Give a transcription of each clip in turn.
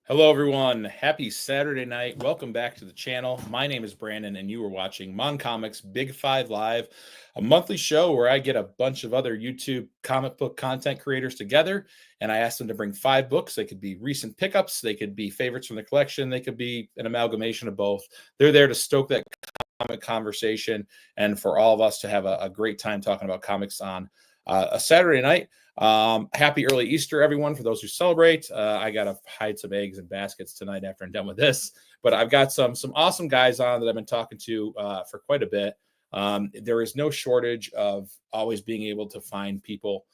Hello, everyone. Happy Saturday night. Welcome back to the channel. My name is Brandon, and you are watching M.O.N.Comics Big 5 Live, a monthly show where I get a bunch of other YouTube comic book content creators together, and I ask them to bring 5 books. They could be recent pickups, they could be favorites from the collection, they could be an amalgamation of both. They're there to stoke that comic conversation and for all of us to have a great time talking about comics on a Saturday night. Happy early Easter, everyone, for those who celebrate. I gotta hide some eggs in baskets tonight after I'm done with this, but I've got some awesome guys on that I've been talking to for quite a bit. There is no shortage of always being able to find people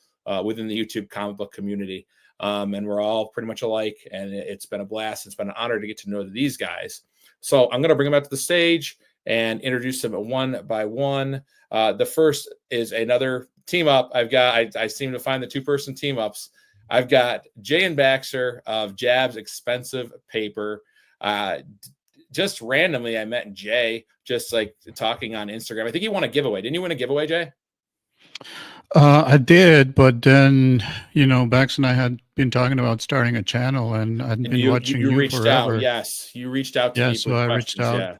within the YouTube comic book community, and we're all pretty much alike, and it's been a blast. It's been an honor to get to know these guys. So I'm going to bring them out to the stage and introduce them one by one. The first is another team up. I seem to find the two-person team ups. I've got Jay and Baxter of Jab's Expensive Paper. Just randomly, I met Jay just like talking on Instagram. I think you won a giveaway. Didn't you win a giveaway, Jay? I did, but then, Bax and I had been talking about starting a channel, and I'd been watching you reached forever. out. Yes, you reached out to me. So I reached out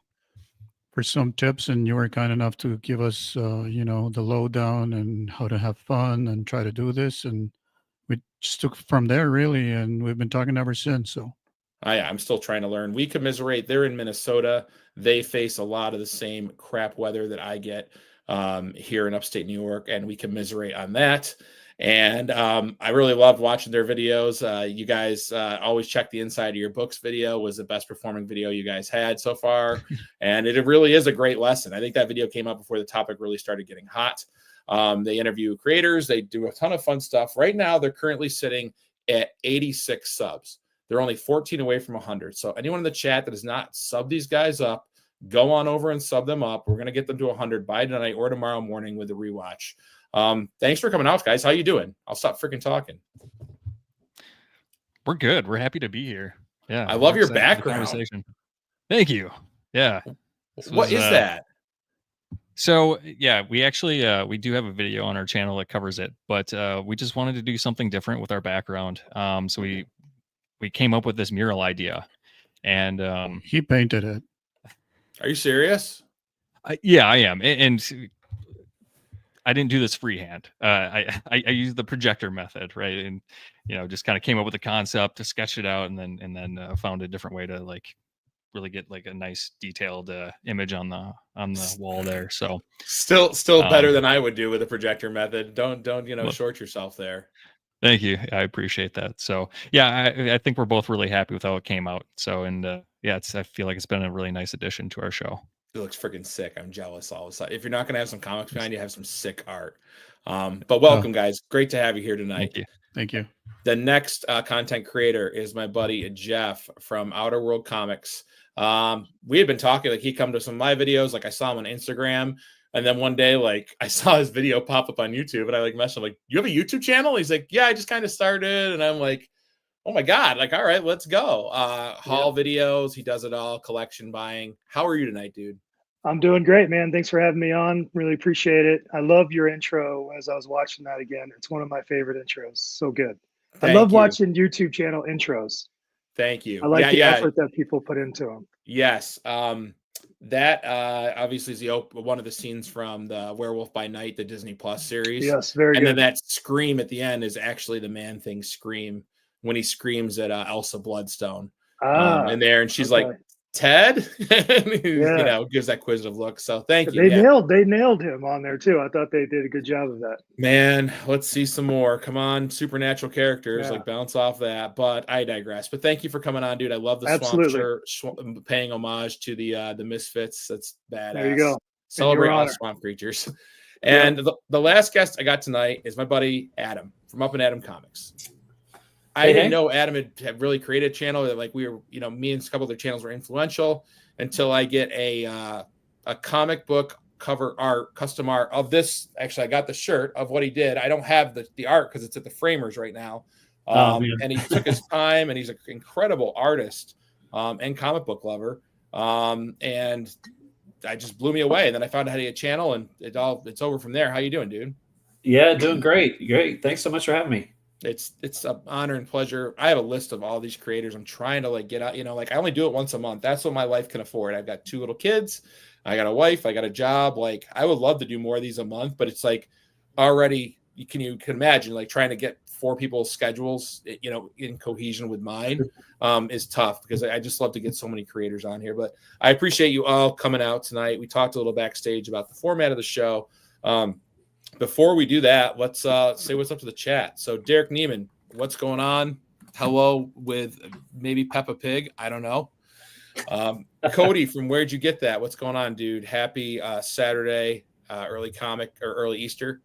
for some tips, and you were kind enough to give us, the lowdown and how to have fun and try to do this. And we just took from there, really, and we've been talking ever since. So I'm still trying to learn. We commiserate. They're in Minnesota. They face a lot of the same crap weather that I get here in upstate New York, and we commiserate on that. And I really loved watching their videos. You guys always check the inside of your books video. Was the best performing video you guys had so far. And it really is a great lesson. I think that video came out before the topic really started getting hot. They interview creators. They do a ton of fun stuff. Right now, they're currently sitting at 86 subs. They're only 14 away from 100. So anyone in the chat that has not subbed these guys up, go on over and sub them up. We're going to get them to 100 by tonight or tomorrow morning with the rewatch. Thanks for coming out, guys. How you doing? I'll stop freaking talking. We're good. We're happy to be here. Yeah. I love your background. Thank you. Yeah. What is that? So yeah, we actually, we do have a video on our channel that covers it, but we just wanted to do something different with our background. So we came up with this mural idea, and he painted it. Are you serious? Yeah, I am. And I didn't do this freehand. I used the projector method, right? And just kind of came up with a concept to sketch it out, and then found a different way to really get a nice detailed image on the wall there. So still better than I would do with a projector method. Don't short yourself there. Thank you. I appreciate that. So yeah, I think we're both really happy with how it came out. So I feel like it's been a really nice addition to our show. It looks freaking sick. I'm jealous all of a sudden. If you're not going to have some comics behind you, have some sick art. But welcome, guys. Great to have you here tonight. Thank you. The next content creator is my buddy Jeff from Outerworld Comics. We had been talking, he come to some of my videos. I saw him on Instagram. And then one day, I saw his video pop up on YouTube, and I messaged him, you have a YouTube channel? He's like, yeah, I just kind of started. And I'm like, oh my God, all right, let's go. Haul videos. He does it all, collection buying. How are you tonight, dude? I'm doing great, man. Thanks for having me on. Really appreciate it. I love your intro as I was watching that again. It's one of my favorite intros. So good. I love watching YouTube channel intros. Thank you. I like the effort that people put into them. Yes. That obviously is one of the scenes from the Werewolf by Night, the Disney Plus series. Yes, very good. And then that scream at the end is actually the Man-Thing scream when he screams at Elsa Bloodstone in there, and she's like, Ted, gives that quizzitive look. So thank you. They nailed him on there too. I thought they did a good job of that. Man, let's see some more. Come on, supernatural characters, bounce off that. But I digress. But thank you for coming on, dude. I love the swamp shirt, paying homage to the Misfits. That's badass. There you go. Celebrate all swamp creatures. And the last guest I got tonight is my buddy Adam from M.O.N.Comics. I didn't know Adam had really created a channel that we were, me and a couple of their channels were influential until I get a comic book cover art, custom art of this. Actually, I got the shirt of what he did. I don't have the art because it's at the Framers right now. And he took his time, and he's an incredible artist and comic book lover. And I just blew me away. And then I found out how to get a channel, and it's over from there. How you doing, dude? Yeah, doing great. Great. Thanks so much for having me. It's an honor and pleasure. I have a list of all these creators. I'm trying to like get out, like I only do it once a month. That's what my life can afford. I've got 2 little kids. I got a wife. I got a job. Like I would love to do more of these a month, but it's like already you can imagine like trying to get 4 people's schedules, in cohesion with mine is tough because I just love to get so many creators on here. But I appreciate you all coming out tonight. We talked a little backstage about the format of the show. Before we do that, let's say what's up to the chat. So Derek Neiman, what's going on? Hello with maybe Peppa Pig. I don't know. Cody, from where'd you get that? What's going on, dude? Happy Saturday, early Easter.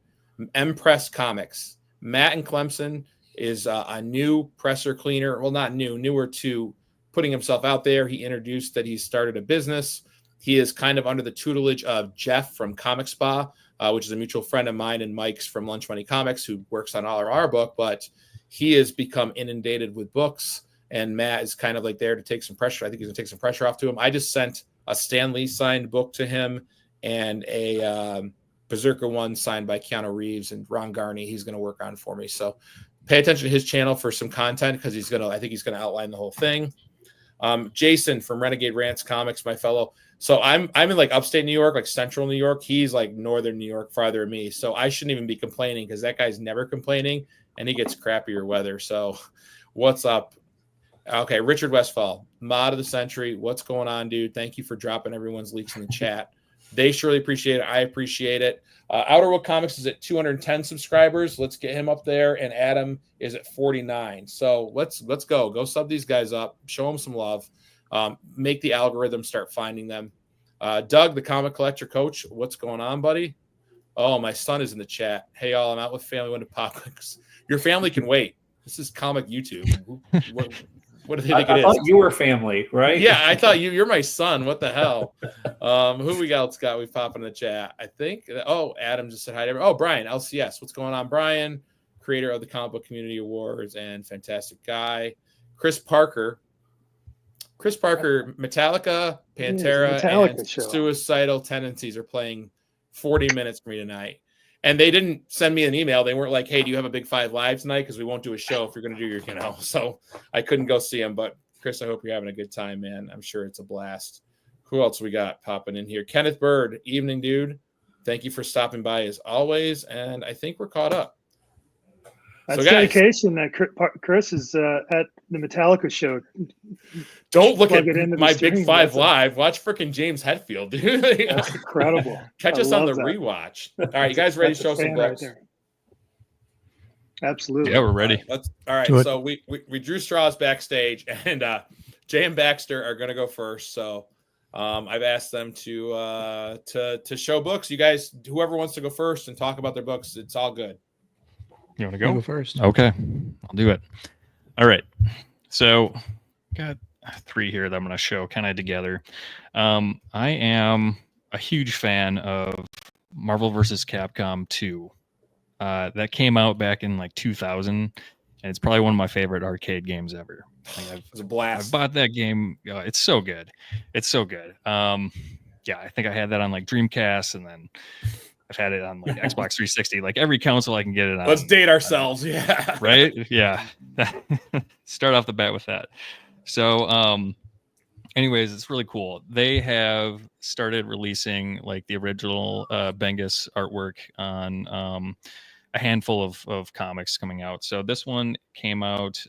M.Press Comics. Matt and Clemson is a new presser cleaner. Well, not new, newer to putting himself out there. He introduced that he started a business. He is kind of under the tutelage of Jeff from Comic Spa, which is a mutual friend of mine and Mike's from Lunch Money Comics, who works on our book, but he has become inundated with books, and Matt is kind of like there to take some pressure. I think he's going to take some pressure off to him. I just sent a Stan Lee signed book to him and a Berserker one signed by Keanu Reeves and Ron Garney. He's going to work on for me. So pay attention to his channel for some content because I think he's going to outline the whole thing. Jason from Renegade Rants Comics, my fellow. So I'm in like upstate New York, like central New York. He's like northern New York, farther than me. So I shouldn't even be complaining because that guy's never complaining and he gets crappier weather. So what's up? Okay, Richard Westfall, mod of the century. What's going on, dude? Thank you for dropping everyone's leaks in the chat. They surely appreciate it. I appreciate it. Outerworld Comics is at 210 subscribers. Let's get him up there. And Adam is at 49. So let's go. Go sub these guys up. Show them some love. Make the algorithm start finding them. Doug, the comic collector coach, what's going on, buddy? Oh, my son is in the chat. Hey, y'all, I'm out with family. When to pop. Your family can wait. This is comic YouTube. What do they think it is? I thought you were family, right? Yeah, I thought you're my son. What the hell? Who we got? We pop in the chat. I think. Oh, Adam just said hi to everyone. Oh, Brian, LCS. What's going on, Brian? Creator of the Comic Book Community Awards and fantastic guy. Chris Parker, Metallica, Pantera, Metallica and show. Suicidal Tendencies are playing 40 minutes for me tonight. And they didn't send me an email. They weren't like, hey, do you have a Big 5 Live tonight? Because we won't do a show if you're going to do your, So I couldn't go see them. But, Chris, I hope you're having a good time, man. I'm sure it's a blast. Who else we got popping in here? Kenneth Bird, evening, dude. Thank you for stopping by as always. And I think we're caught up. That's so, guys, dedication that Chris is at the Metallica show. Don't look at my stream. Big 5 Live. Watch freaking James Hetfield, dude. That's incredible. Catch us on the rewatch. All right, you guys ready to show some books? Right, absolutely. Yeah, we're ready. All right. So we drew straws backstage, and Jay and Baxter are going to go first. So I've asked them to show books. You guys, whoever wants to go first and talk about their books, it's all good. You want to go? Go first. Okay, I'll do it. All right. So got 3 here that I'm going to show kind of together. I am a huge fan of Marvel vs. Capcom 2. That came out back in like 2000, and it's probably one of my favorite arcade games ever. It was a blast. I bought that game. It's so good. It's so good. Yeah, I think I had that on like Dreamcast, and then I've had it on like Xbox 360, like every console I can get it on. Let's date ourselves. Yeah. Right? Yeah. Start off the bat with that. So, anyways, it's really cool. They have started releasing like the original Bendis artwork on a handful of comics coming out. So this one came out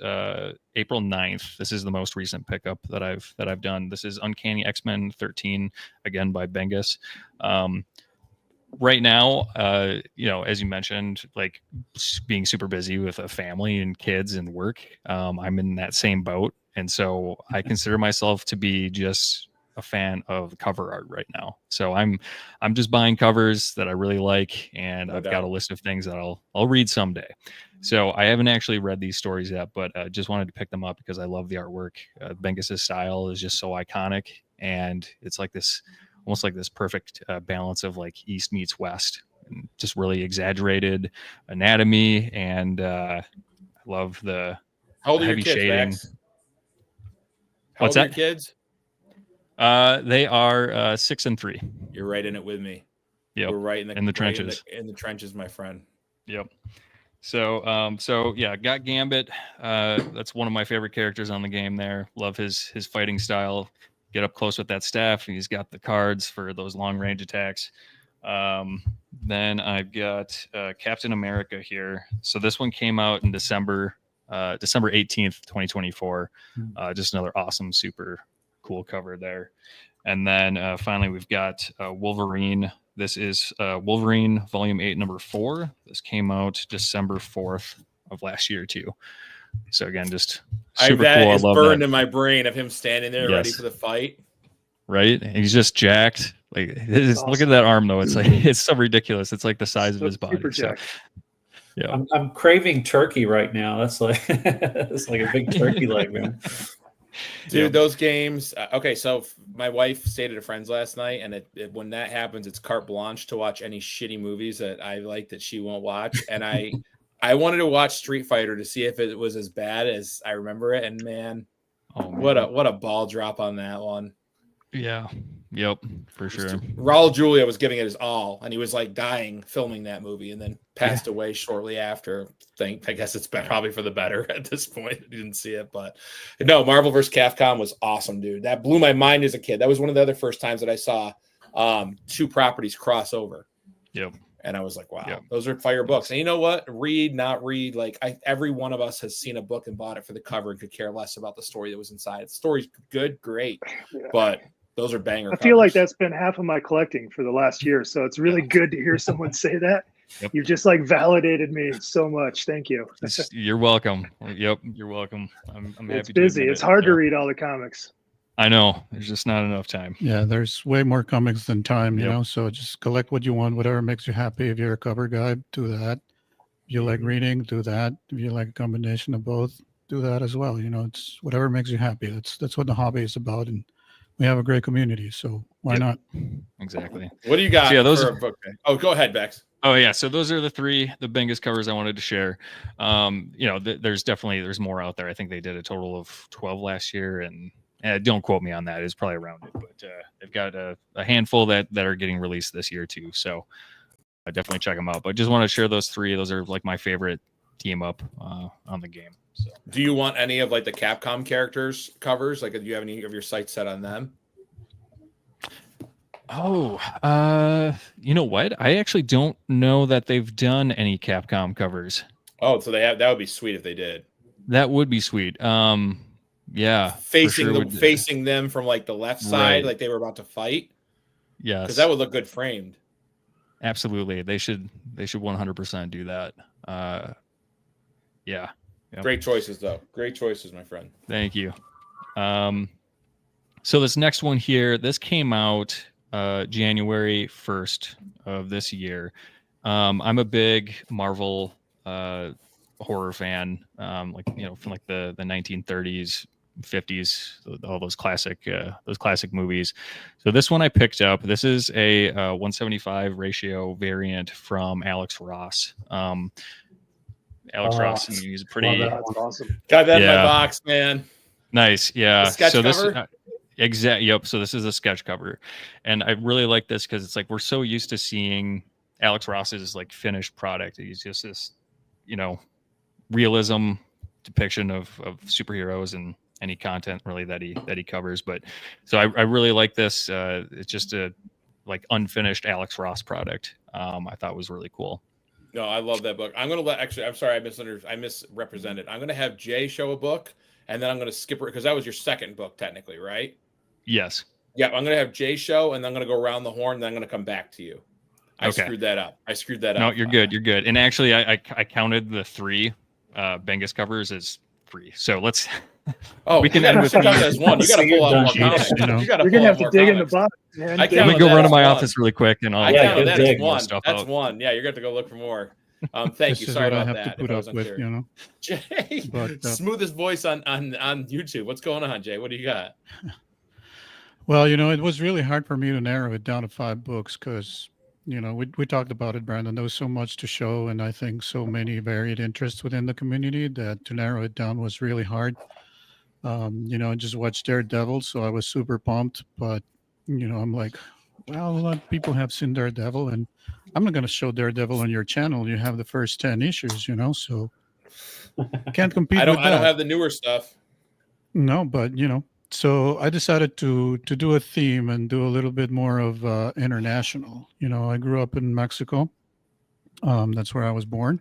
April 9th. This is the most recent pickup that I've done. This is Uncanny X-Men 13, again by Bendis. Right now, as you mentioned, like being super busy with a family and kids and work, I'm in that same boat. And so I consider myself to be just a fan of cover art right now. So I'm just buying covers that I really like, and I've got a list of things that I'll read someday. So I haven't actually read these stories yet, but just wanted to pick them up because I love the artwork. Bendis' style is just so iconic, and it's like this, almost like this perfect balance of like East meets West, and just really exaggerated anatomy, and I love the How old are heavy your kids, shading. Max? How What's old are that? your kids? They are 6 and 3. You're right in it with me. Yep. We're right in the trenches. In the trenches, my friend. Yep. So yeah, got Gambit. That's one of my favorite characters on the game there. Love his fighting style. Get up close with that staff. He's got the cards for those long range attacks. Then I've got Captain America here. So this one came out in December 18th, 2024. Just another awesome, super cool cover there. And then finally, we've got Wolverine. This is Wolverine Volume 8, Number 4. This came out December 4th of last year, too. So again, just super that cool. is I love burned that. in my brain of him standing there ready for the fight. Right? And he's just jacked. Like, Awesome. look at that arm, though. It's like it's so ridiculous. It's like the size of his body. Super jacked. Yeah. I'm craving turkey right now. That's like it's like a big turkey leg, man. Dude, those games. Okay, so my wife stayed at a friend's last night, and when that happens, it's carte blanche to watch any shitty movies that I like that she won't watch. And I wanted to watch Street Fighter to see if it was as bad as I remember it. And man, what a ball drop on that one. Yeah. Yep. For sure. Raul Julia was giving it his all, and he was like dying filming that movie, and then passed away shortly after. I guess it's been probably for the better at this point. I didn't see it, but no, Marvel vs. Capcom was awesome, dude. That blew my mind as a kid. That was one of the other first times that I saw two properties cross over. Yep. And I was like, wow, those are fire books. And you know what? Read, not read. Like every one of us has seen a book and bought it for the cover and could care less about the story that was inside. The story's good, great, but those are banger. I feel like that's been half of my collecting for the last year. So it's really good to hear someone say that. Yep. You've just like validated me so much. Thank you. You're welcome. Yep. You're welcome. I'm happy. It's busy. It's hard to read all the comics. I know. There's just not enough time. Yeah, there's way more comics than time, you know, so just collect what you want, whatever makes you happy. If you're a cover guy, do that. If you like reading, do that. If you like a combination of both, do that as well. You know, it's whatever makes you happy. That's what the hobby is about. And we have a great community, so why not? Exactly. What do you got? So yeah, those for a book? Oh, go ahead, Bex. Oh yeah, so those are the biggest covers I wanted to share. There's more out there. I think they did a total of 12 last year, and don't quote me on that. It's probably around it, but they've got a handful that are getting released this year too. So definitely check them out. But just want to share those 3. Those are like my favorite team up on the game. So, do you want any of like the Capcom characters covers? Like, do you have any of your sights set on them? Oh, you know what? I actually don't know that they've done any Capcom covers. Oh, so they have. That would be sweet if they did. That would be sweet. Yeah, facing them from like the left side, like they were about to fight. Yes, because that would look good framed. Absolutely, they should 100% do that. Yeah. Yep. Great choices, though. Great choices, my friend. Thank you. So this next one here, this came out January 1st of this year. I'm a big Marvel horror fan, from like the 1930s, 50s, all those classic movies. So this one I picked up. This is a 175 ratio variant from Alex Ross. Ross, he's pretty. That's awesome. Got that in my box, man. Nice, yeah. The sketch cover? Yep. So this is a sketch cover, and I really like this because it's like we're so used to seeing Alex Ross's like finished product. He's just this, realism depiction of superheroes and any content really that he covers. But so I really like this. It's just a like unfinished Alex Ross product. I thought was really cool. No, I love that book. I'm sorry, I misrepresented. I'm gonna have Jay show a book, and then I'm gonna skip it because that was your second book, technically, right? Yes. Yeah, I'm gonna have Jay show, and then I'm gonna go around the horn, and then I'm gonna come back to you. I screwed that up. No, you're good. You're good. And actually, I counted the 3 Bengus covers as free. So let's. Oh, we can end with as one. You got to pull out more comics. You're gonna have to dig in the box. Let me go run to my office really quick, and I'll. That's one. That's one. Yeah, you're gonna have to go look for more. Thank you. Sorry about that. To put up with, Jay, smoothest voice on YouTube. What's going on, Jay? What do you got? Well, it was really hard for me to narrow it down to 5 books because, we talked about it, Brandon. There was so much to show, and I think so many varied interests within the community that to narrow it down was really hard. I just watched Daredevil, so I was super pumped. But, I'm like, Well, a lot of people have seen Daredevil, and I'm not going to show Daredevil on your channel. You have the first 10 issues, so can't compete with that. I don't have the newer stuff. No, but so I decided to do a theme and do a little bit more of international. I grew up in Mexico. That's where I was born.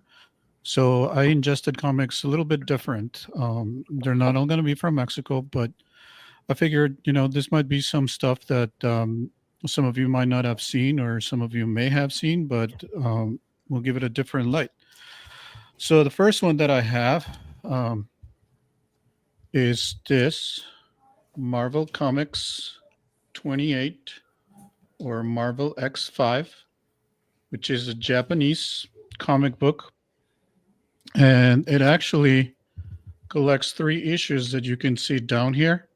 So I ingested comics a little bit different. They're not all going to be from Mexico, but I figured, this might be some stuff that some of you might not have seen, or some of you may have seen, but we'll give it a different light. So the first one that I have is this Marvel Comics 28, or Marvel X5, which is a Japanese comic book. And it actually collects 3 issues that you can see down here.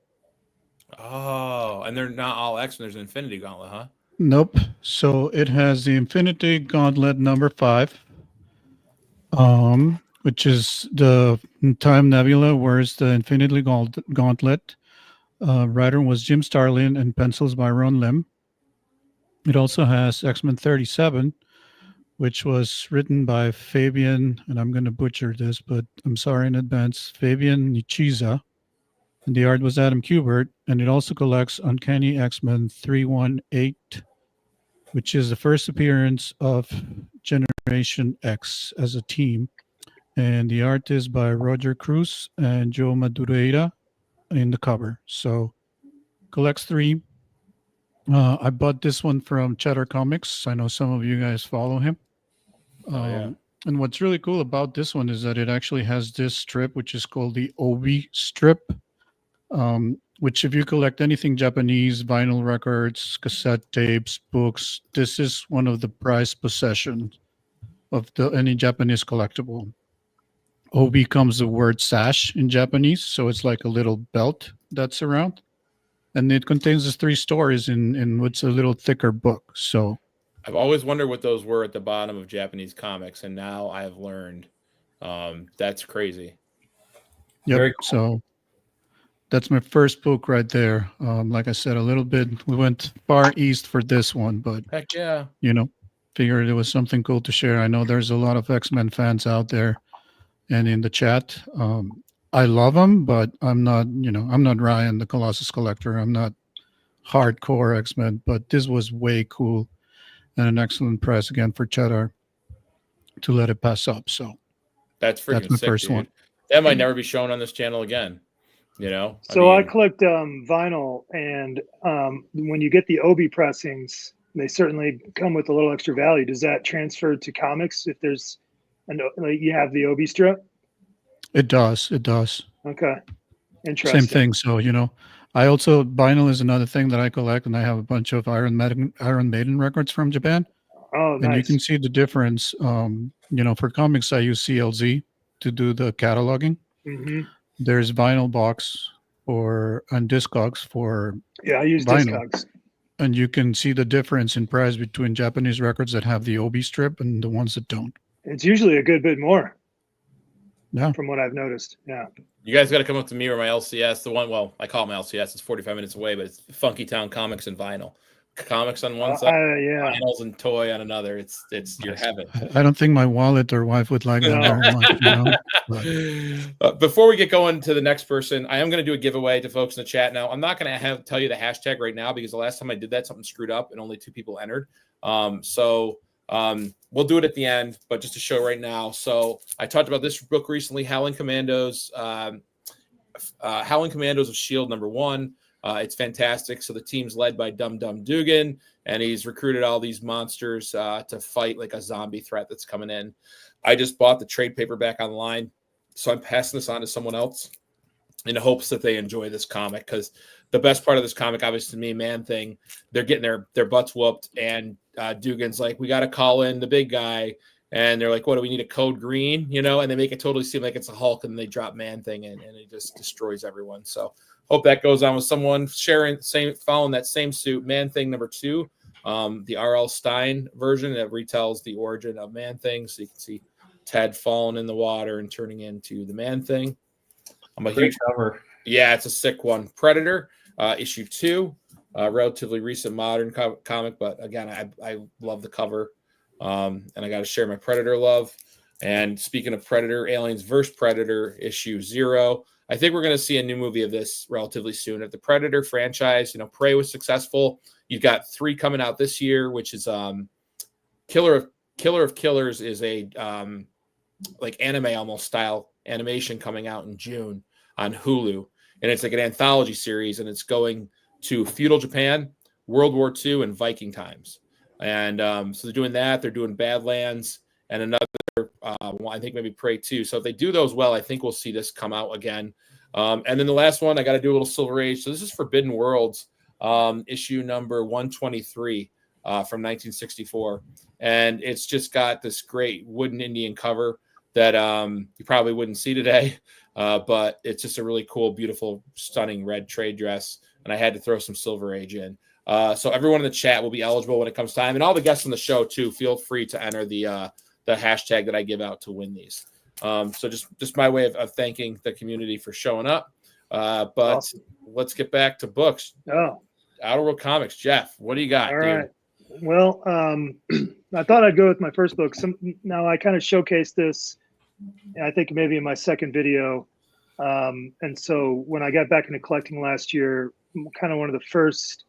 Oh, and they're not all X-Men. There's an Infinity Gauntlet, huh? Nope. So it has the Infinity Gauntlet number 5, which is the Time Nebula, where's the Infinity Gauntlet. Writer was Jim Starlin and pencils by Ron Lim. It also has X-Men 37, which was written by Fabian, and I'm going to butcher this, but I'm sorry in advance, Fabian Nicieza. And the art was Adam Kubert. And it also collects Uncanny X-Men 318, which is the first appearance of Generation X as a team. And the art is by Roger Cruz and Joe Madureira in the cover. So collects 3. I bought this one from Cheddar Comics. I know some of you guys follow him. And what's really cool about this one is that it actually has this strip, which is called the Obi strip, which if you collect anything Japanese, vinyl records, cassette tapes, books, this is one of the prized possessions of any Japanese collectible. Obi comes the word sash in Japanese, so it's like a little belt that's around. And it contains the 3 stories in what's a little thicker book. So I've always wondered what those were at the bottom of Japanese comics, and now I have learned. That's crazy. Yep. Very cool. So that's my first book right there. Like I said, a little bit, we went far east for this one, but Heck yeah. Figured it was something cool to share. I know there's a lot of X-Men fans out there and in the chat. I love them, but I'm not Ryan, the Colossus Collector. I'm not hardcore X-Men, but this was way cool and an excellent price again for Cheddar to let it pass up. So that's my sick, first dude. one. That might never be shown on this channel again. So I collect vinyl, and when you get the Obi pressings, they certainly come with a little extra value. Does that transfer to comics if there's you have the Obi strip? It does. Okay. Interesting. Same thing. So, I also, vinyl is another thing that I collect, and I have a bunch of Iron Maiden records from Japan. Oh, nice. And you can see the difference. For comics, I use CLZ to do the cataloging. Mm-hmm. There's vinyl box and Discogs for I use vinyl. Discogs. And you can see the difference in price between Japanese records that have the Obi strip and the ones that don't. It's usually a good bit more. Yeah. From what I've noticed. Yeah. You guys got to come up to me or my LCS. The one, well, I call it my LCS. It's 45 minutes away, but it's Funky Town Comics and Vinyl. Comics on one side, vinyls and toy on another. It's your heaven. I don't think my wallet or wife would like that very much. Before we get going to the next person, I am going to do a giveaway to folks in the chat. Now, I'm not going to tell you the hashtag right now because the last time I did that, something screwed up and only 2 people entered. We'll do it at the end, but just to show right now. So I talked about this book recently, Howling Commandos of S.H.I.E.L.D. #1. It's fantastic. So the team's led by Dum Dum Dugan, and he's recruited all these monsters to fight like a zombie threat that's coming in. I just bought the trade paperback online, so I'm passing this on to someone else in the hopes that they enjoy this comic, because the best part of this comic, obviously, to me, Man-Thing, they're getting their butts whooped, and Dugan's like, we got to call in the big guy. And they're like, what do we need, a code green? And they make it totally seem like it's a Hulk, and they drop Man-Thing in, and it just destroys everyone. So hope that goes on with someone following that same suit. Man-Thing #2, the R.L. Stein version that retells the origin of Man-Thing. So you can see Ted falling in the water and turning into the Man-Thing. I'm a huge cover. Yeah, it's a sick one. Predator, issue 2. relatively recent modern comic, but again, I love the cover. And I got to share my Predator love. And speaking of Predator, Aliens vs. Predator issue 0. I think we're going to see a new movie of this relatively soon. If the Predator franchise, Prey was successful, you've got 3 coming out this year, which is Killer of Killers is a like anime almost style animation coming out in June on Hulu. And it's like an anthology series, and it's going to feudal Japan, World War II, and Viking times. And so they're doing that. They're doing Badlands and another, I think maybe Prey 2. So if they do those well, I think we'll see this come out again. And then the last one, I got to do a little Silver Age. So this is Forbidden Worlds, issue number 123 from 1964. And it's just got this great wooden Indian cover that you probably wouldn't see today. But it's just a really cool, beautiful, stunning red trade dress. And I had to throw some Silver Age in. So everyone in the chat will be eligible when it comes time. And all the guests on the show, too, feel free to enter the hashtag that I give out to win these. So just my way of thanking the community for showing up. But awesome. Let's get back to books. Oh, Outerworld Comics. Jeff, what do you got, all dude? Right. Well, I thought I'd go with my first book. Now I kind of showcased this, I think maybe in my second video. And so when I got back into collecting last year, kind of one of the first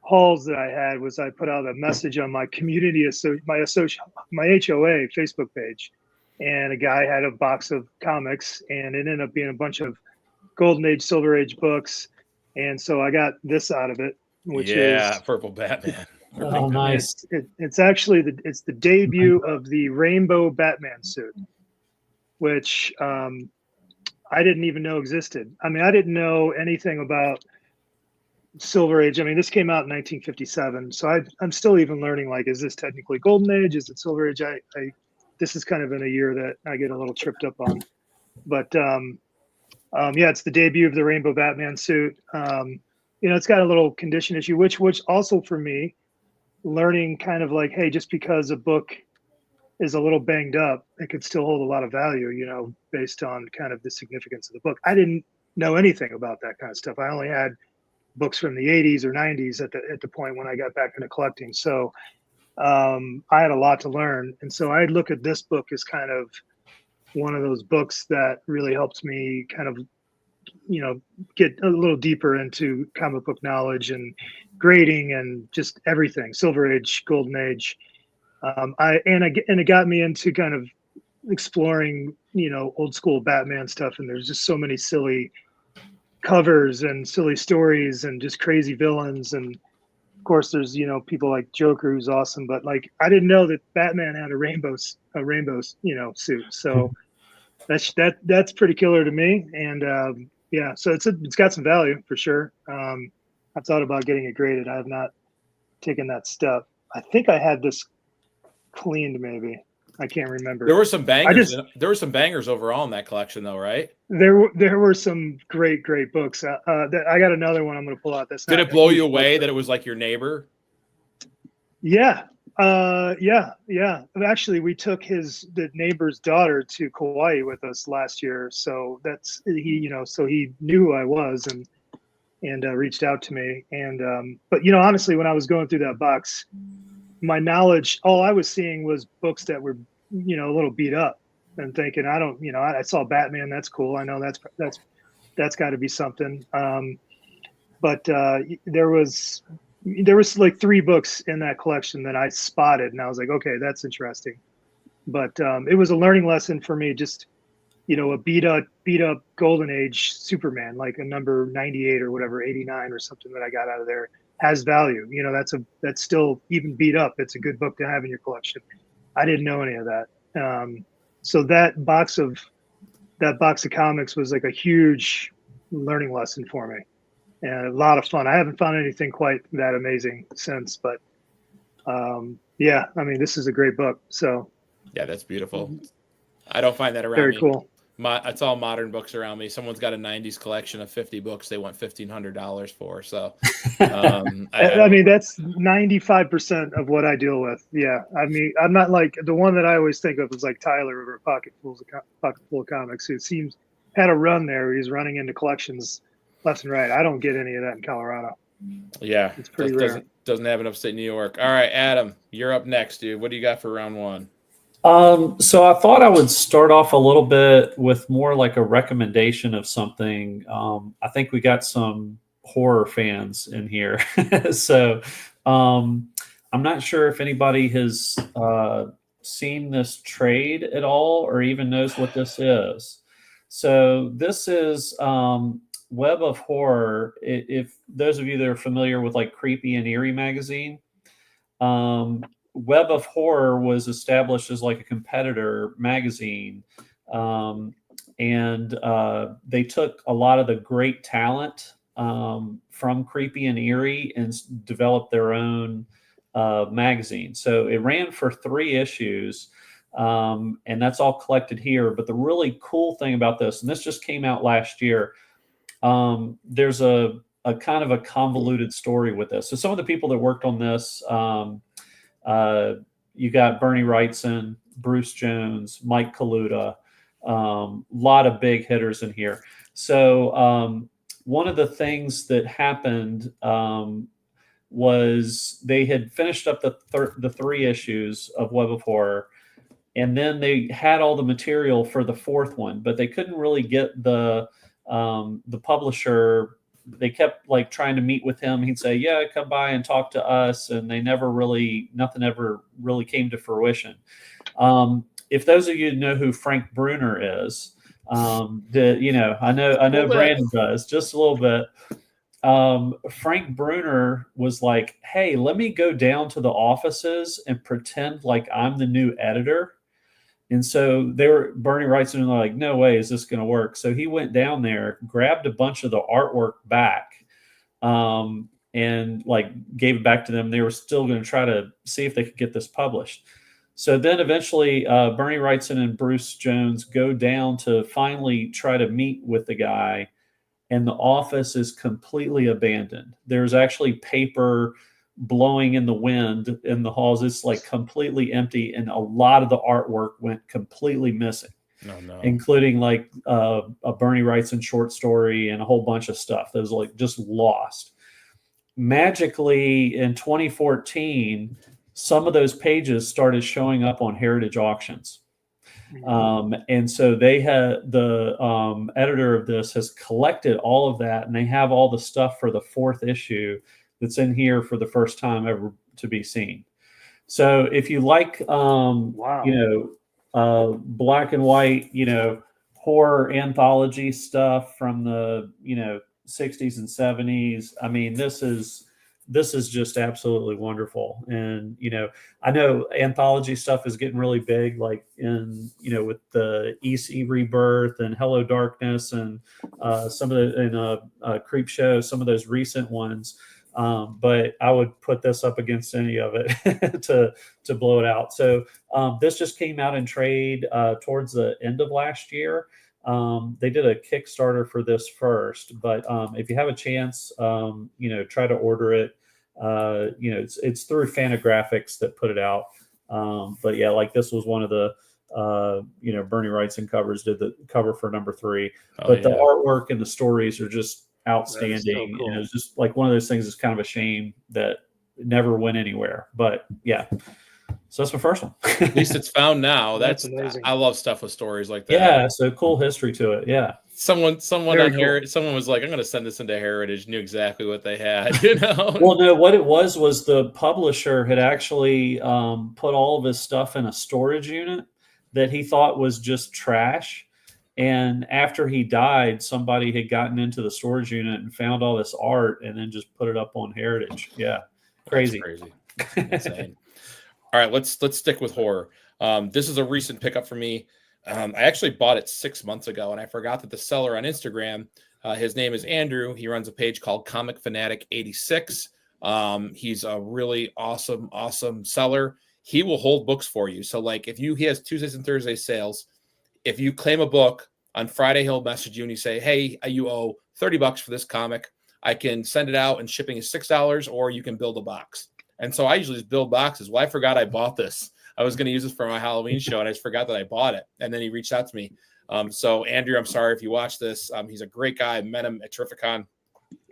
hauls that I had was I put out a message on my community, my HOA Facebook page, and a guy had a box of comics, and it ended up being a bunch of Golden Age, Silver Age books, and so I got this out of it, which is Purple Batman. Oh, nice! It's actually the debut of the Rainbow Batman suit, which I didn't even know existed. I mean, I didn't know anything about Silver Age. I mean, this came out in 1957, so I'm still even learning. Like, is this technically Golden Age? Is it Silver Age? This is kind of in a year that I get a little tripped up on. But yeah, it's the debut of the Rainbow Batman suit. It's got a little condition issue, which also for me, learning kind of like, hey, just because a book is a little banged up, it could still hold a lot of value, based on kind of the significance of the book. I didn't know anything about that kind of stuff. I only had books from the 80s or 90s at the point when I got back into collecting. So I had a lot to learn. And so I look at this book as kind of one of those books that really helps me kind of, get a little deeper into comic book knowledge and grading and just everything, Silver Age, Golden Age. It got me into kind of exploring, old school Batman stuff. And there's just so many silly covers and silly stories and just crazy villains. And of course there's, people like Joker, who's awesome, but like, I didn't know that Batman had a rainbow, suit. So that's pretty killer to me. And, yeah, so it's got some value for sure. I thought about getting it graded. I have not taken that step. I think I had this cleaned, maybe. I can't remember. There were some bangers. There were some bangers overall in that collection, though, right? There were some great books. I got another one I'm going to pull out. Did it blow you away that it was like your neighbor? Yeah. Yeah. Actually, we took the neighbor's daughter to Kauai with us last year. So that's so he knew who I was and reached out to me. And but honestly, when I was going through that box, my knowledge, all I was seeing was books that were, a little beat up, and thinking, I saw Batman. That's cool. I know that's got to be something. But there was like 3 books in that collection that I spotted, and I was like, okay, that's interesting. But it was a learning lesson for me. Just, a beat up Golden Age Superman, like a number 98 or whatever, 89 or something that I got out of there, has value. That's still, even beat up, it's a good book to have in your collection. I didn't know any of that. So that box of comics was like a huge learning lesson for me. And a lot of fun. I haven't found anything quite that amazing since, but yeah, I mean, this is a great book. So yeah, that's beautiful. I don't find that around very me. Cool. It's all modern books around me. Someone's got a 90s collection of 50 books they want $1,500 for. So I mean, that's 95% of what I deal with. Yeah. I mean, I'm not like the one that I always think of is like Tyler over at Pocket Full of Comics, who seems had a run there. He's running into collections left and right. I don't get any of that in Colorado. Yeah, It's pretty rare. Doesn't have an upstate New York. All right, Adam, you're up next, dude. What do you got for round one? So I thought I would start off a little bit with more like a recommendation of something. I think we got some horror fans in here. So I'm not sure if anybody has seen this trade at all or even knows what this is. So this is Web of Horror. If those of you that are familiar with like Creepy and Eerie magazine, Web of Horror was established as like a competitor magazine. And they took a lot of the great talent from Creepy and Eerie and developed their own magazine. So it ran for 3 issues, and that's all collected here. But the really cool thing about this, and this just came out last year, there's a kind of a convoluted story with this. So some of the people that worked on this, you got Bernie Wrightson, Bruce Jones, Mike Kaluta, lot of big hitters in here. So one of the things that happened was they had finished up the 3 issues of Web of Horror, and then they had all the material for the 4th one, but they couldn't really get the publisher. They kept like trying to meet with him. He'd say, "Yeah, come by and talk to us," and nothing ever really came to fruition. If those of you know who Frank Bruner is, I know Brandon does just a little bit. Frank Bruner was like, "Hey, let me go down to the offices and pretend like I'm the new editor." And so Bernie Wrightson and they're like, "No way is this going to work." So he went down there, grabbed a bunch of the artwork back, and like gave it back to them. They were still going to try to see if they could get this published. So then eventually Bernie Wrightson and Bruce Jones go down to finally try to meet with the guy, and the office is completely abandoned. There's actually paper blowing in the wind in the halls. It's like completely empty, and a lot of the artwork went completely missing. No. Including like a Bernie Wrightson short story and a whole bunch of stuff that was like just lost. Magically in 2014, some of those pages started showing up on Heritage auctions. And so they had the editor of this has collected all of that, and they have all the stuff for the 4th issue that's in here for the first time ever to be seen. So if you like, black and white, horror anthology stuff from the, 60s and 70s, I mean, this is just absolutely wonderful. And, I know anthology stuff is getting really big, like in, with the EC Rebirth and Hello Darkness and some of the, Creep Show, some of those recent ones. But I would put this up against any of it to blow it out. So this just came out in trade towards the end of last year. They did a Kickstarter for this first, but if you have a chance, try to order it. It's through Fantagraphics that put it out. But yeah, like this was one of the Bernie Wrightson covers, did the cover for number 3. The artwork and the stories are just outstanding. So cool. And it was just like one of those things that's kind of a shame that it never went anywhere. But yeah. So that's my first one. At least it's found now. That's amazing. I love stuff with stories like that. Yeah, so cool history to it. Yeah. Someone Very on cool. here, someone was like, "I'm going to send this into Heritage." Knew exactly what they had. Well, no, what it was the publisher had actually put all of his stuff in a storage unit that he thought was just trash. And after he died, somebody had gotten into the storage unit and found all this art and then just put it up on Heritage. Yeah. Crazy. That's crazy. Insane. All right, let's stick with horror. This is a recent pickup for me. I actually bought it 6 months ago, and I forgot that the seller on Instagram, his name is Andrew. He runs a page called Comic Fanatic 86. He's a really awesome seller. He will hold books for you. So like he has Tuesdays and Thursdays sales. If you claim a book on Friday, he'll message you and you say, "Hey, you owe $30 for this comic. I can send it out and shipping is $6, or you can build a box." And so I usually just build boxes. Well, I forgot I bought this. I was going to use this for my Halloween show, and I just forgot that I bought it. And then he reached out to me. So Andrew, I'm sorry if you watch this. He's a great guy. I met him at Terrificon.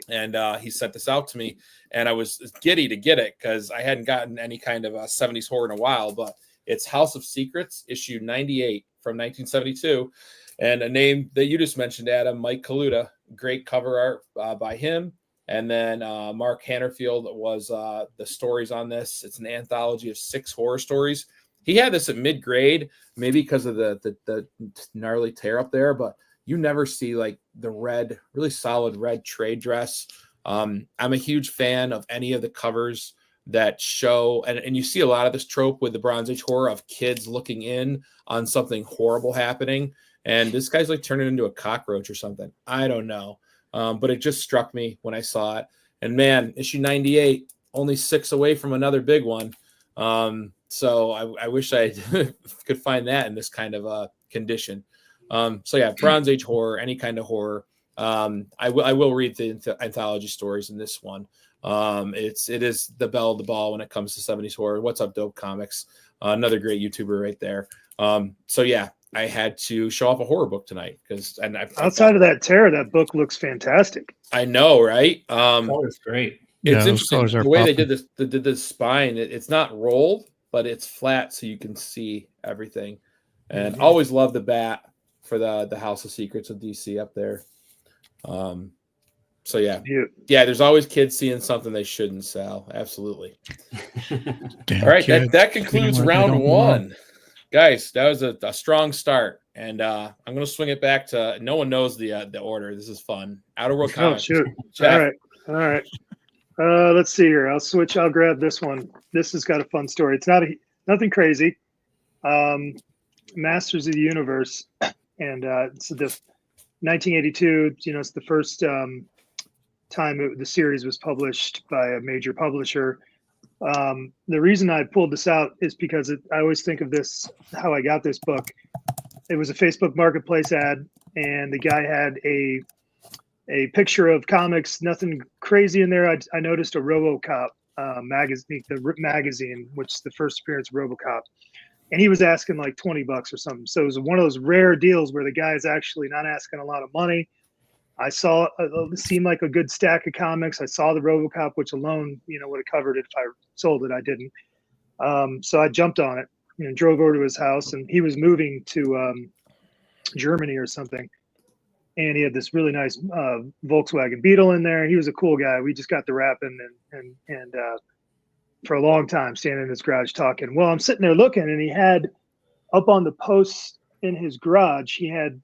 And he sent this out to me, and I was giddy to get it because I hadn't gotten any kind of 70s horror in a while. But it's House of Secrets, issue 98 from 1972, and a name that you just mentioned, Adam, Mike Kaluta. Great cover art by him. And then Mark Hannerfield was the stories on this. It's an anthology of 6 horror stories. He had this at mid-grade, maybe because of the gnarly tear up there, but you never see like the red, really solid red trade dress. I'm a huge fan of any of the covers that show, and you see a lot of this trope with the Bronze Age horror of kids looking in on something horrible happening. And this guy's like turning into a cockroach or something. I don't know. But it just struck me when I saw it. And man, issue 98, only 6 away from another big one. So I wish I could find that in this kind of condition. So yeah, Bronze Age horror, any kind of horror. I will read the anthology stories in this one. It is the belle of the ball when it comes to 70s horror. What's up, Dope Comics? Another great YouTuber right there. So yeah, I had to show off a horror book tonight because outside of that tear, that book looks fantastic. I know, right? Color's great. It's interesting the way they did this spine. It's not rolled, but it's flat, so you can see everything. And always love the bat for the House of Secrets of DC up there. So yeah. There's always kids seeing something they shouldn't sell. Absolutely. All right, that concludes round 1. Guys, that was a strong start, and I'm going to swing it back to. No one knows the order. This is fun. Outerworld Comics. Oh, shoot. All right. Let's see here. I'll switch. I'll grab this one. This has got a fun story. It's nothing crazy. Masters of the Universe, and it's the 1982. It's the first time the series was published by a major publisher. The reason I pulled this out is because I always think of this, how I got this book. It was a Facebook Marketplace ad, and the guy had a picture of comics, nothing crazy in there. I noticed a RoboCop magazine, the magazine, which is the first appearance of RoboCop, and he was asking like $20 or something. So it was one of those rare deals where the guy is actually not asking a lot of money. I saw it seemed like a good stack of comics. I saw the RoboCop, which alone, would have covered it if I sold it. I didn't. So I jumped on it and drove over to his house, and he was moving to Germany or something. And he had this really nice Volkswagen Beetle in there. He was a cool guy. We just got the wrapping and for a long time standing in his garage talking. Well, I'm sitting there looking, and he had up on the posts in his garage, he had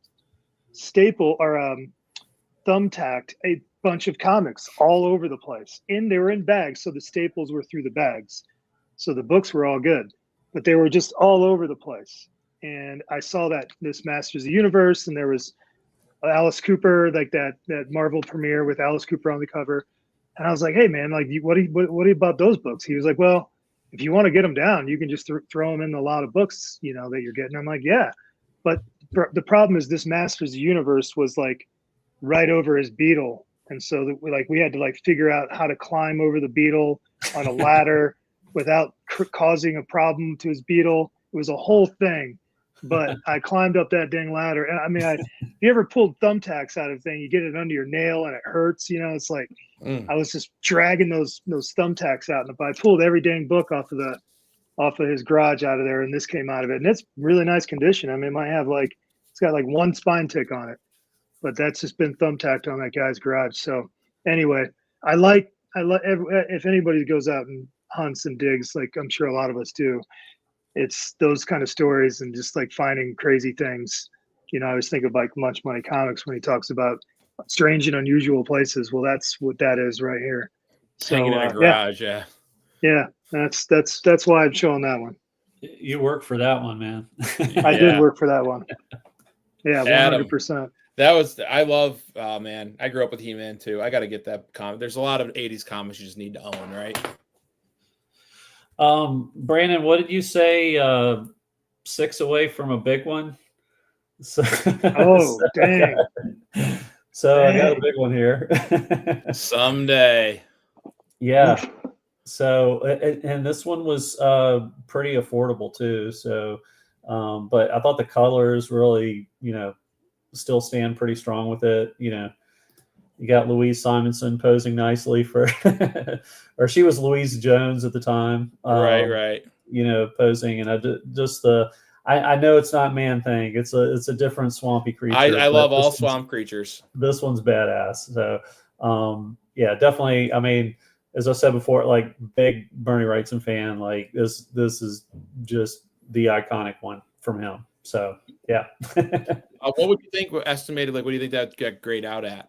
thumbtacked a bunch of comics all over the place. They were in bags, so the staples were through the bags. So the books were all good, but they were just all over the place. And I saw this Masters of the Universe, and there was Alice Cooper, like that Marvel premiere with Alice Cooper on the cover. And I was like, hey man, like what about those books? He was like, well, if you want to get them down, you can just throw them in a lot of books, that you're getting. I'm like, yeah, but the problem is this Masters of the Universe was like right over his Beetle, and so we had to figure out how to climb over the Beetle on a ladder without causing a problem to his Beetle. It was a whole thing, but I climbed up that dang ladder. And I mean, if you ever pulled thumbtacks out of a thing, you get it under your nail and it hurts. It's like I was just dragging those thumbtacks out, and if I pulled every dang book off of his garage out of there, and this came out of it, and it's really nice condition. I mean, it might have it's got one spine tick on it, but that's just been thumbtacked on that guy's garage. So anyway, I like if anybody goes out and hunts and digs, like I'm sure a lot of us do, it's those kind of stories and just finding crazy things. I always think of Lunch Money Comics when he talks about strange and unusual places. Well, that's what that is right here. So, hanging in a garage, yeah. That's why I'm showing that one. You work for that one, man. I did work for that one. Yeah, 100%. I love, man, I grew up with He-Man too. I got to get that comic. There's a lot of 80s comics you just need to own, right? Brandon, what did you say? 6 away from a big one? So, dang. So I got a big one here. Someday. Yeah. So, and this one was pretty affordable too. So, but I thought the colors really, still stand pretty strong with it. You got Louise Simonson posing nicely for, or she was Louise Jones at the time. Right. You know, posing, and I know it's not Man-Thing. It's a different swampy creature. I love all swamp creatures. This one's badass. So, yeah, definitely. I mean, as I said before, like big Bernie Wrightson fan. Like this is just the iconic one from him. So, yeah. What would you think? Estimated? Like, what do you think that got grayed out at?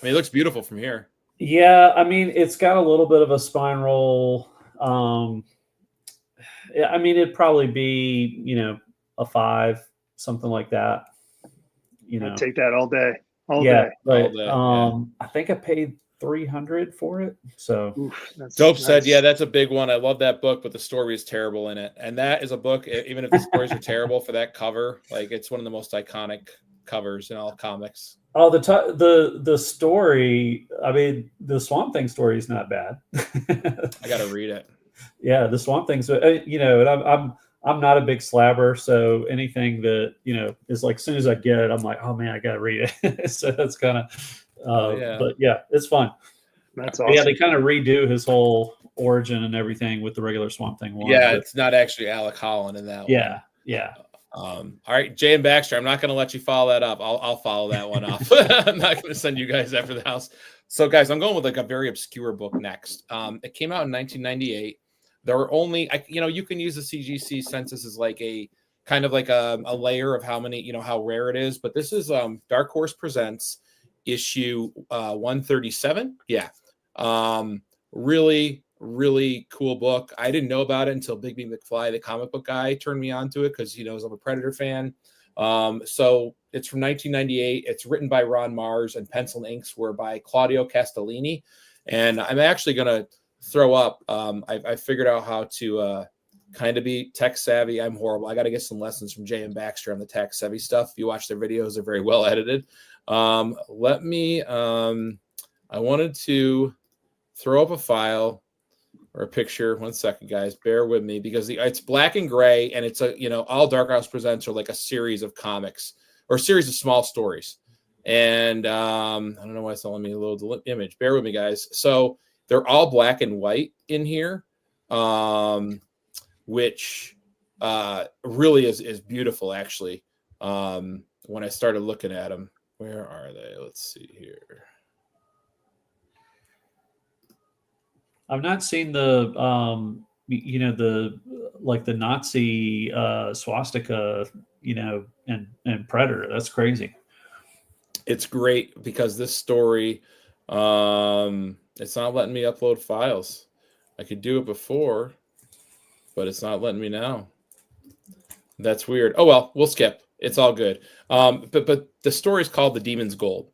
I mean, it looks beautiful from here. Yeah, I mean, it's got a little bit of a spine roll. I mean, it'd probably be, you know, a 5, something like that. You know, I'd take that all day. All yeah, day. right. All day, yeah. I think I paid $300 for it. So Oof, that's Dope nice. said, yeah, that's a big one. I love that book, but the story is terrible in it. And that is a book, even if the stories are terrible, for that cover, like it's one of the most iconic covers in all comics. Oh, the story. I mean, the Swamp Thing story is not bad. I got to read it. Yeah, the Swamp Thing. So you know, and I'm not a big slabber, so anything that, you know, is like, as soon as I get it, I'm like, oh man, I got to read it. So that's kind of. Yeah. But yeah, it's fun. That's But awesome. yeah, they kind of redo his whole origin and everything with the regular Swamp Thing one. Yeah, but it's not actually Alec Holland in that one. yeah. All right, Jay and Baxter, I'm not going to let you follow that up. I'll follow that one off. I'm not going to send you guys after the house. So, guys, I'm going with like a very obscure book next. It came out in 1998. There were only, you know, you can use the CGC census as like a kind of like a layer of how many, you know, how rare it is. But this is Darkhorse Presents issue 137. Yeah. Really cool book. I didn't know about it until Big B McFly, the comic book guy, turned me on to it because he knows I'm a Predator fan. So it's from 1998. It's written by Ron Mars and pencil and inks were by Claudio Castellini. And I'm actually going to throw up. I figured out how to kind of be tech savvy. I'm horrible. I got to get some lessons from Jay and Baxter on the tech savvy stuff. If you watch their videos, they're very well edited. I wanted to throw up a file or a picture. 1 second, guys. Bear with me because it's black and gray, and it's all Darkhorse Presents are like a series of comics or a series of small stories. And I don't know why it's telling me a little image. Bear with me, guys. So they're all black and white in here, which really is beautiful, actually. When I started looking at them, where are they? Let's see here. I've not seen the the Nazi swastika, and Predator. That's crazy. It's great because this story, it's not letting me upload files. I could do it before, but it's not letting me now. That's weird. Oh well, we'll skip. It's all good. But the story is called The Demon's Gold,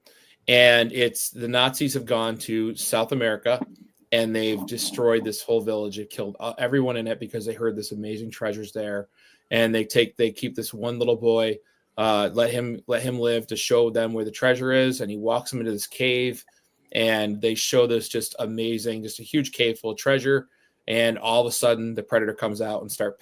and it's the Nazis have gone to South America. And they've destroyed this whole village. It killed everyone in it because they heard this amazing treasures there. And they keep this one little boy, let him live to show them where the treasure is. And he walks them into this cave, and they show this just amazing, just a huge cave full of treasure. And all of a sudden, the Predator comes out and starts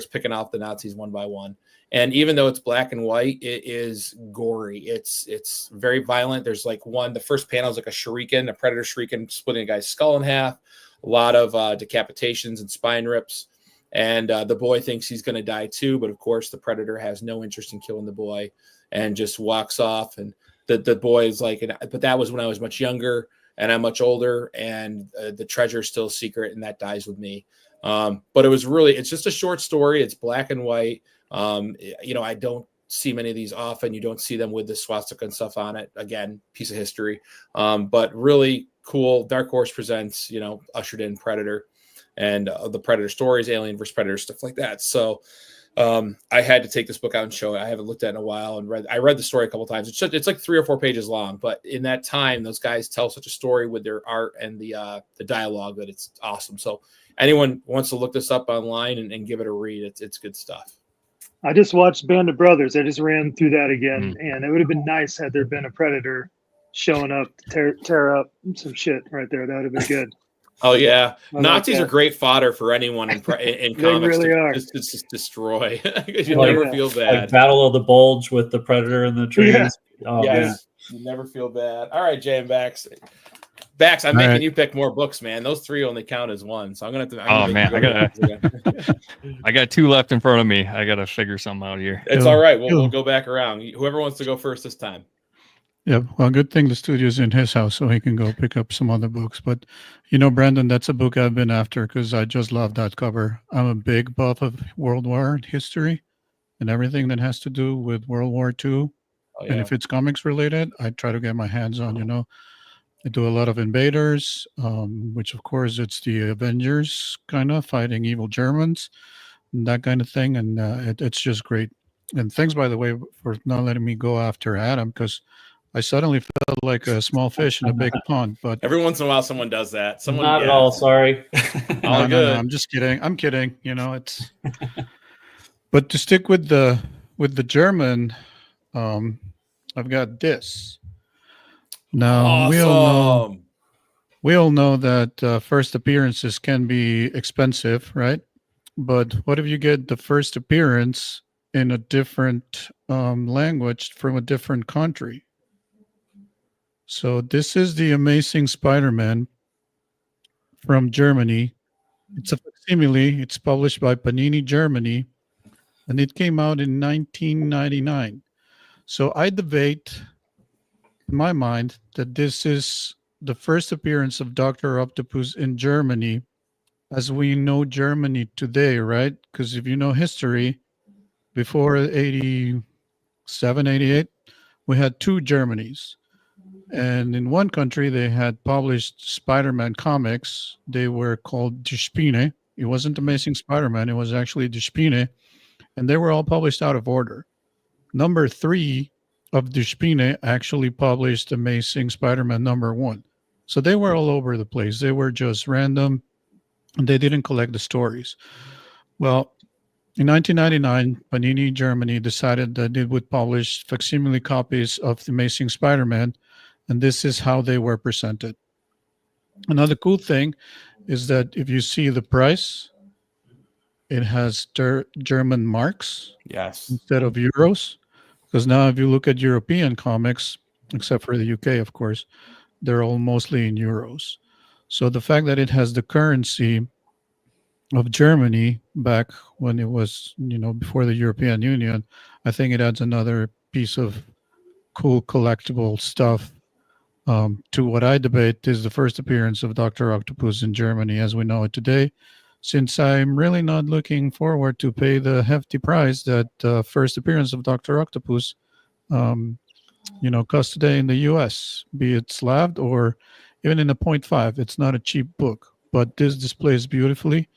picking off the Nazis one by one. And even though it's black and white, it is gory. It's very violent. There's like the first panel is like a shuriken, a Predator shuriken splitting a guy's skull in half. A lot of decapitations and spine rips. And the boy thinks he's going to die too. But of course, the Predator has no interest in killing the boy and just walks off. And the boy is like, but that was when I was much younger and I'm much older. And the treasure is still a secret. And that dies with me. But it's just a short story. It's black and white. I don't see many of these often. You don't see them with the swastika and stuff on it. Again, piece of history. But really cool. Darkhorse Presents, ushered in Predator and the Predator stories, Alien vs. Predator, stuff like that. So I had to take this book out and show it. I haven't looked at it in a while and I read the story a couple of times. It's like 3 or 4 pages long, but in that time, those guys tell such a story with their art and the dialogue that it's awesome. So anyone wants to look this up online and give it a read, it's good stuff. I just watched Band of Brothers. I just ran through that again, and it would have been nice had there been a Predator showing up to tear up some shit right there. That would have been good. Oh yeah, Nazis are great fodder for anyone in comics really to just destroy. You never feel bad. Like Battle of the Bulge with the Predator and the trees. Yeah. Oh, yes. You never feel bad. All right, Jay and Bax. Bax, I'm making you pick more books, man. Those 3 only count as one, so I'm gonna have to. I got 2 left in front of me. I gotta figure something out here. It's all right. We'll go back around. Whoever wants to go first this time. Yeah, well, good thing the studio's in his house, so he can go pick up some other books. But, Brandon, that's a book I've been after because I just love that cover. I'm a big buff of World War history and everything that has to do with World War II. Oh, yeah. And if it's comics related, I try to get my hands on, I do a lot of Invaders, which, of course, it's the Avengers kind of fighting evil Germans, and that kind of thing. And it's just great. And thanks, by the way, for not letting me go after Adam, because I suddenly felt like a small fish in a big pond. But every once in a while, someone does that. Someone not at all. Sorry. No, I'm just kidding. I'm kidding. It's. But to stick with the German, I've got this. Now awesome. we all know that first appearances can be expensive, right? But what if you get the first appearance in a different language from a different country? So this is the Amazing Spider-Man from Germany. It's a facsimile. It's published by Panini Germany, and it came out in 1999. So I debate, in my mind, that this is the first appearance of Dr. Octopus in Germany as we know Germany today, right? Because if you know history, before 87, 88, we had 2 Germanys. And in one country, they had published Spider-Man comics. They were called Die Spinne. It wasn't Amazing Spider-Man. It was actually Die Spinne. And they were all published out of order. Number 3 of Die Spinne actually published Amazing Spider-Man number 1. So they were all over the place. They were just random, and they didn't collect the stories. Well, in 1999, Panini Germany decided that it would publish facsimile copies of The Amazing Spider-Man, and this is how they were presented. Another cool thing is that if you see the price, it has German marks instead of euros. Because now if you look at European comics, except for the UK, of course, they're all mostly in euros. So the fact that it has the currency of Germany back when it was, before the European Union, I think it adds another piece of cool collectible stuff to what I debate is the first appearance of Dr. Octopus in Germany as we know it today, since I'm really not looking forward to pay the hefty price that first appearance of Dr. Octopus costs today in the US, be it slabbed or even in a 0.5. It's not a cheap book, but this displays beautifully.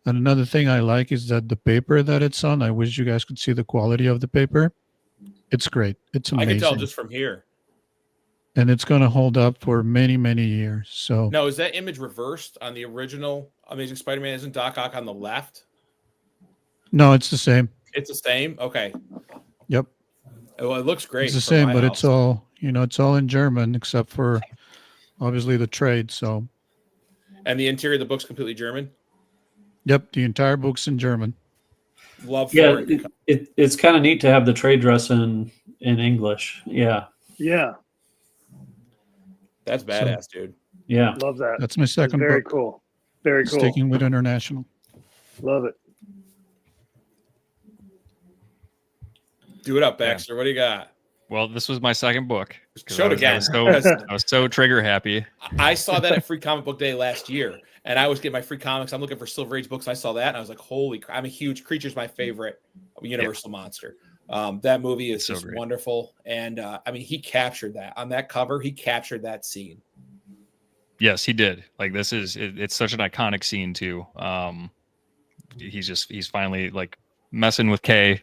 And another thing I like is that the paper that it's on, I wish you guys could see the quality of the paper. It's great. It's amazing. I can tell just from here. And it's going to hold up for many, many years. So now, is that image reversed on the original Amazing Spider-Man? Isn't Doc Ock on the left? No, it's the same. It's the same? Okay. Yep. Well, it looks great. It's the same, but it's all, it's all in German except for obviously the trade. So. And the interior of the book's completely German? Yep. The entire book's in German. Love for it. It's kind of neat to have the trade dress in English. Yeah. Yeah. That's badass, dude. Yeah. Love that. That's my second book. Very cool. Very cool. Sticking with international. Love it. Do it up, Baxter. What do you got? Well, this was my second book. Show it again. I was so trigger happy. I saw that at Free Comic Book Day last year, and I was getting my free comics. I'm looking for Silver Age books. I saw that, and I was like, holy crap. I'm a huge Creature's my favorite Universal monster. That movie is just wonderful. And he captured that on that cover. He captured that scene. Yes, he did. Like it's such an iconic scene too. He's finally like messing with Kay,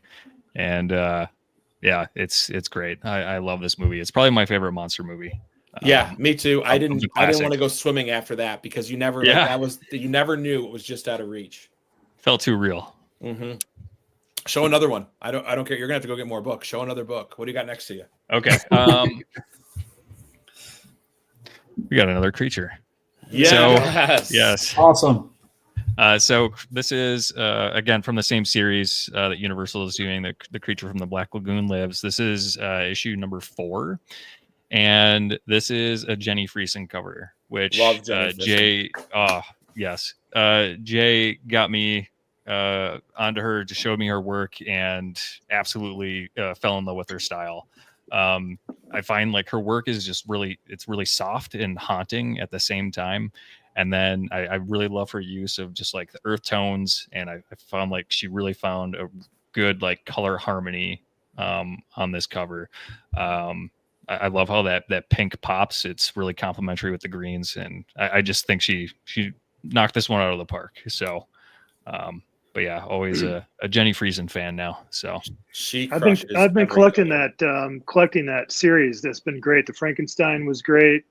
and it's great. I love this movie. It's probably my favorite monster movie. Yeah, me too. I didn't want to go swimming after that because you never you never knew it was just out of reach. Felt too real. Mm-hmm. Show another one. I don't care. You're gonna have to go get more books. Show another book. What do you got next to you? Okay. We got another creature. Yes. Yes. Awesome. So this is again from the same series that Universal is doing. The Creature from the Black Lagoon Lives. This is issue number 4, and this is a Jenny Friesen cover, which Love Jenny Jay. Yes, Jay got me onto her, to show me her work, and absolutely fell in love with her style. I find like her work is just it's really soft and haunting at the same time. And then I really love her use of just like the earth tones. And I found like she really found a good like color harmony on this cover. I love how that pink pops. It's really complementary with the greens. And I just think she knocked this one out of the park. So, but yeah, always a Jenny Friesen fan now. So I've been collecting that series. That's been great. The Frankenstein was great.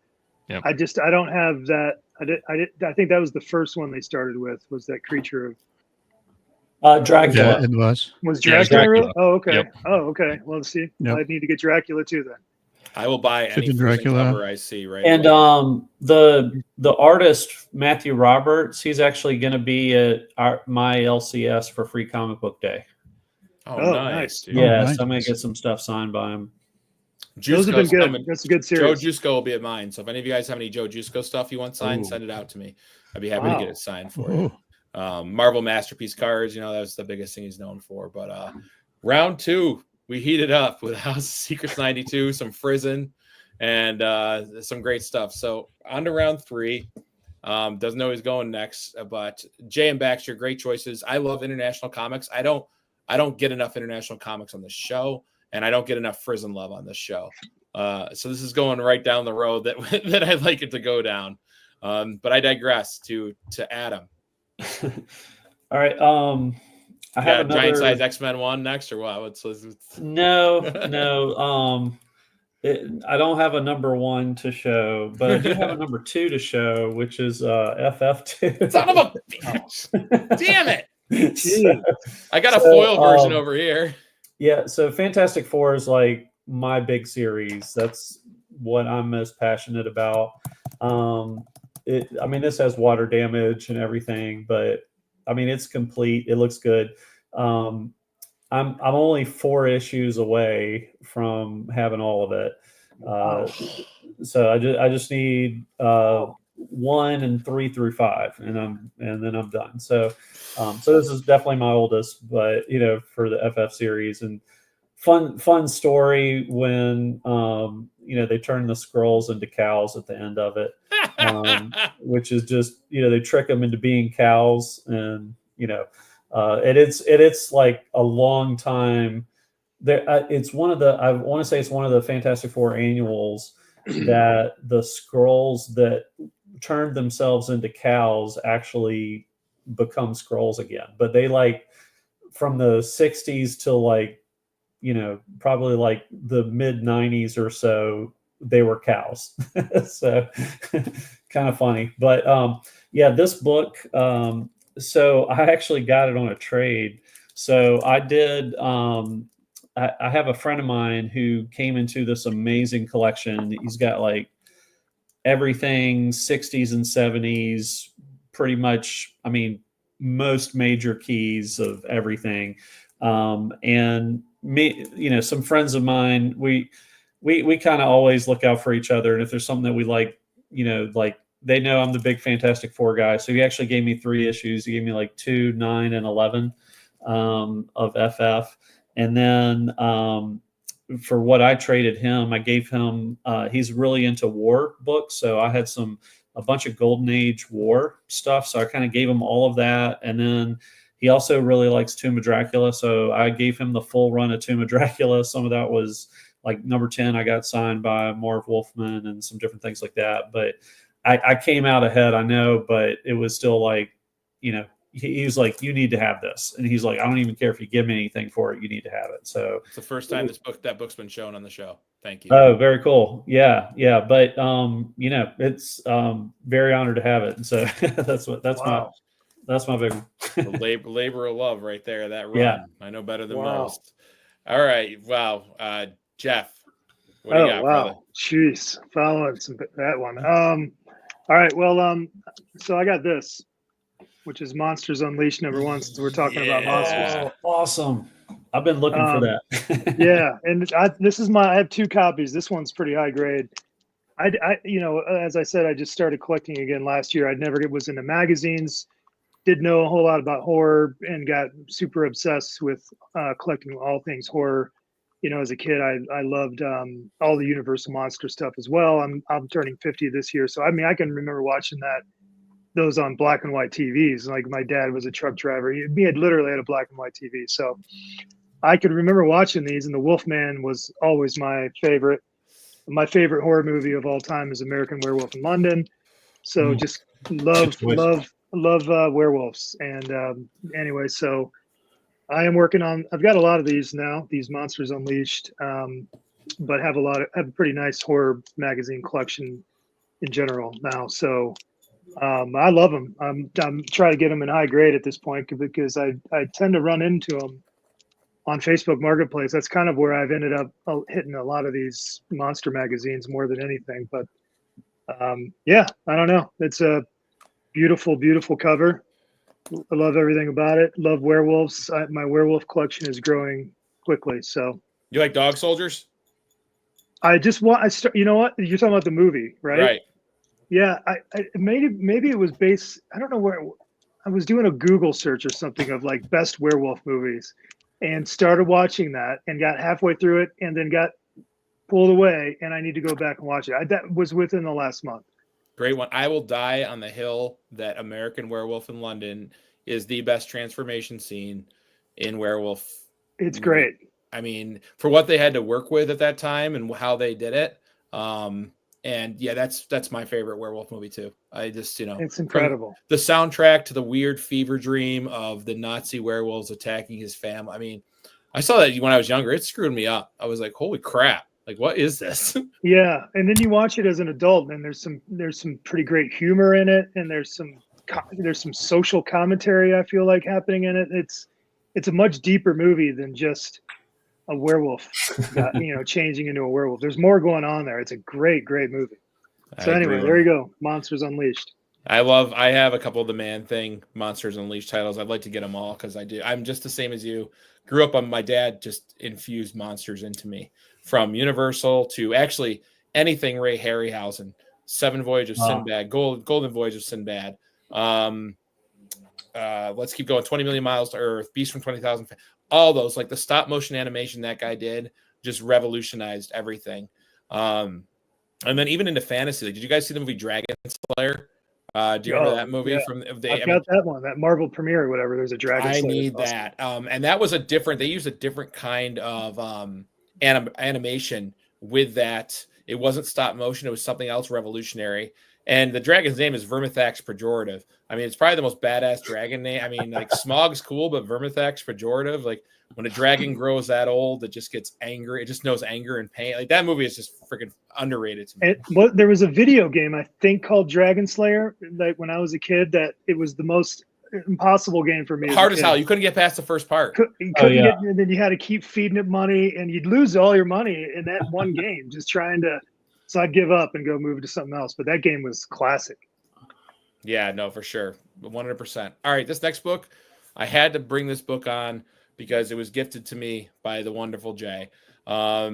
Yep. I don't have that. I think that was the first one they started with, was that creature of Dracula. Yeah, it was. Was Dracula? Dracula. Oh, okay. Yep. Oh, okay. Well, see, I need to get Dracula too then. I will buy any Dracula cover I see right and away. The artist Matthew Roberts, he's actually going to be at my LCS for Free Comic Book Day. Oh, nice. Dude. Yeah, nice. so I'm going to get some stuff signed by him. Those have been good. That's a good series. Joe Jusko will be at mine. So if any of you guys have any Joe Jusko stuff you want signed, send it out to me. I'd be happy to get it signed for you. Marvel Masterpiece cards, that was the biggest thing he's known for. But round 2, we heated up with House of Secrets 92, some Friesen, and some great stuff. So on to round 3. Doesn't know who's going next, but Jay and Baxter, great choices. I love international comics. I don't get enough international comics on the show, and I don't get enough Friesen love on this show. So this is going right down the road that I'd like it to go down. But I digress to Adam. All right. I have another giant size X-Men 1 next, or what? No. I don't have a number 1 to show, but I do have a number 2 to show, which is FF2. Son of a bitch! Damn it! I got a foil version over here. Yeah, so Fantastic Four is like my big series. That's what I'm most passionate about. This has water damage and everything, but it's complete. It looks good. I'm only 4 issues away from having all of it. So I just need 1 and 3 through 5, and then I'm done. So this is definitely my oldest, but for the FF series, and fun story when they turn the Skrulls into cows at the end of it, which is just they trick them into being cows, and it's like a long time. It's one of the, I want to say it's one of the Fantastic Four annuals that the Skrulls that turned themselves into cows actually become Skrulls again. But they from the 60s till probably like the mid 90s or so, they were cows. So kind of funny. But this book, so I actually got it on a trade. So I did, I have a friend of mine who came into this amazing collection. He's got everything 60s and 70s, pretty much, most major keys of everything. And me, some friends of mine, we kind of always look out for each other. And if there's something that we like, they know I'm the big Fantastic Four guy. So he actually gave me 3 issues. He gave me 2, 9, and 11 of FF. And then for what I traded him, I gave him, he's really into war books. So I had a bunch of Golden Age war stuff. So I kind of gave him all of that. And then he also really likes Tomb of Dracula. So I gave him the full run of Tomb of Dracula. Some of that was number 10, I got signed by Marv Wolfman and some different things like that. But I came out ahead, I know, but it was still he was like, you need to have this. And he's like, I don't even care if you give me anything for it. You need to have it. So it's the first time that book's been shown on the show. Thank you. Oh, very cool. Yeah. Yeah. But, it's very honored to have it. And so that's my big one. labor of love right there. That run. Yeah. I know better than most. All right. Wow. Jeff. What do you got, brother? Jeez. Following that one. All right. Well, so I got this, which is Monsters Unleashed #1, since we're talking about monsters. Oh, awesome. I've been looking for that. Yeah, and I have 2 copies. This one's pretty high grade. You know, as I said, I just started collecting again last year. I never was into magazines, didn't know a whole lot about horror, and got super obsessed with collecting all things horror. You know, as a kid, I loved all the Universal Monster stuff as well. I'm turning 50 this year, so I mean, I can remember watching those on black and white TVs. Like my dad was a truck driver. He had literally had a black and white TV, so I could remember watching these. And the Wolfman was always my favorite. My favorite horror movie of all time is American Werewolf in London. So just love werewolves. And anyway, so I am working on. I've got a lot of these now. These Monsters Unleashed, but have a pretty nice horror magazine collection in general now. So I love them. I'm trying to get them in high grade at this point because I tend to run into them on Facebook Marketplace. That's kind of where I've ended up hitting a lot of these monster magazines more than anything. But yeah, I don't know. It's a beautiful, beautiful cover. I love everything about it. Love werewolves. My werewolf collection is growing quickly. So you like Dog Soldiers? You know what? You're talking about the movie, right? Right. Yeah. Maybe it was based. I don't know where. I was doing a Google search or something of like best werewolf movies, and started watching that and got halfway through it and then got pulled away, and I need to go back and watch it. That was within the last month. Great one. I will die on the hill that American Werewolf in London is the best transformation scene in Werewolf. It's great. I mean, for what they had to work with at that time and how they did it. And yeah, that's my favorite werewolf movie too. I just, it's incredible. The soundtrack to the weird fever dream of the Nazi werewolves attacking his family. I mean, I saw that when I was younger. It screwed me up. I was like, holy crap. Like, what is this? Yeah. And then you watch it as an adult and there's some pretty great humor in it. And there's some social commentary, I feel like, happening in it. It's a much deeper movie than just a werewolf changing into a werewolf. There's more going on there. It's a great, great movie. So anyway, there you go. Monsters Unleashed. I have a couple of the Man-Thing Monsters Unleashed titles. I'd like to get them all because I'm just the same as you. Grew up on my dad just infused monsters into me, from Universal to actually anything Ray Harryhausen, Seven Voyage of Sinbad, Golden Voyage of Sinbad. Let's keep going. 20 Million Miles to Earth, Beast from 20,000. All those, like the stop motion animation that guy did, just revolutionized everything. And then even into fantasy. Like, did you guys see the movie Dragon Slayer? Do you remember that movie? Yeah. I've got that one, that Marvel premiere or whatever. There's a Dragon Slayer. I need that. And that was they used a different kind of animation with that. It wasn't stop motion. It was something else revolutionary. And the dragon's name is Vermithax Pejorative. I mean, it's probably the most badass dragon name. I mean, like Smog's cool, but Vermithax Pejorative, like when a dragon grows that old, it just gets angry. It just knows anger and pain. Like that movie is just freaking underrated to me. There was a video game, I think, called Dragon Slayer, like when I was a kid, that it was the most impossible game for me. Hard as hell. You couldn't get past the first part. And then you had to keep feeding it money, and you'd lose all your money in that one game just trying to. So I'd give up and go move to something else. But that game was classic. Yeah, no, for sure. 100%. All right, this next book, I had to bring this book on because it was gifted to me by the wonderful Jay. I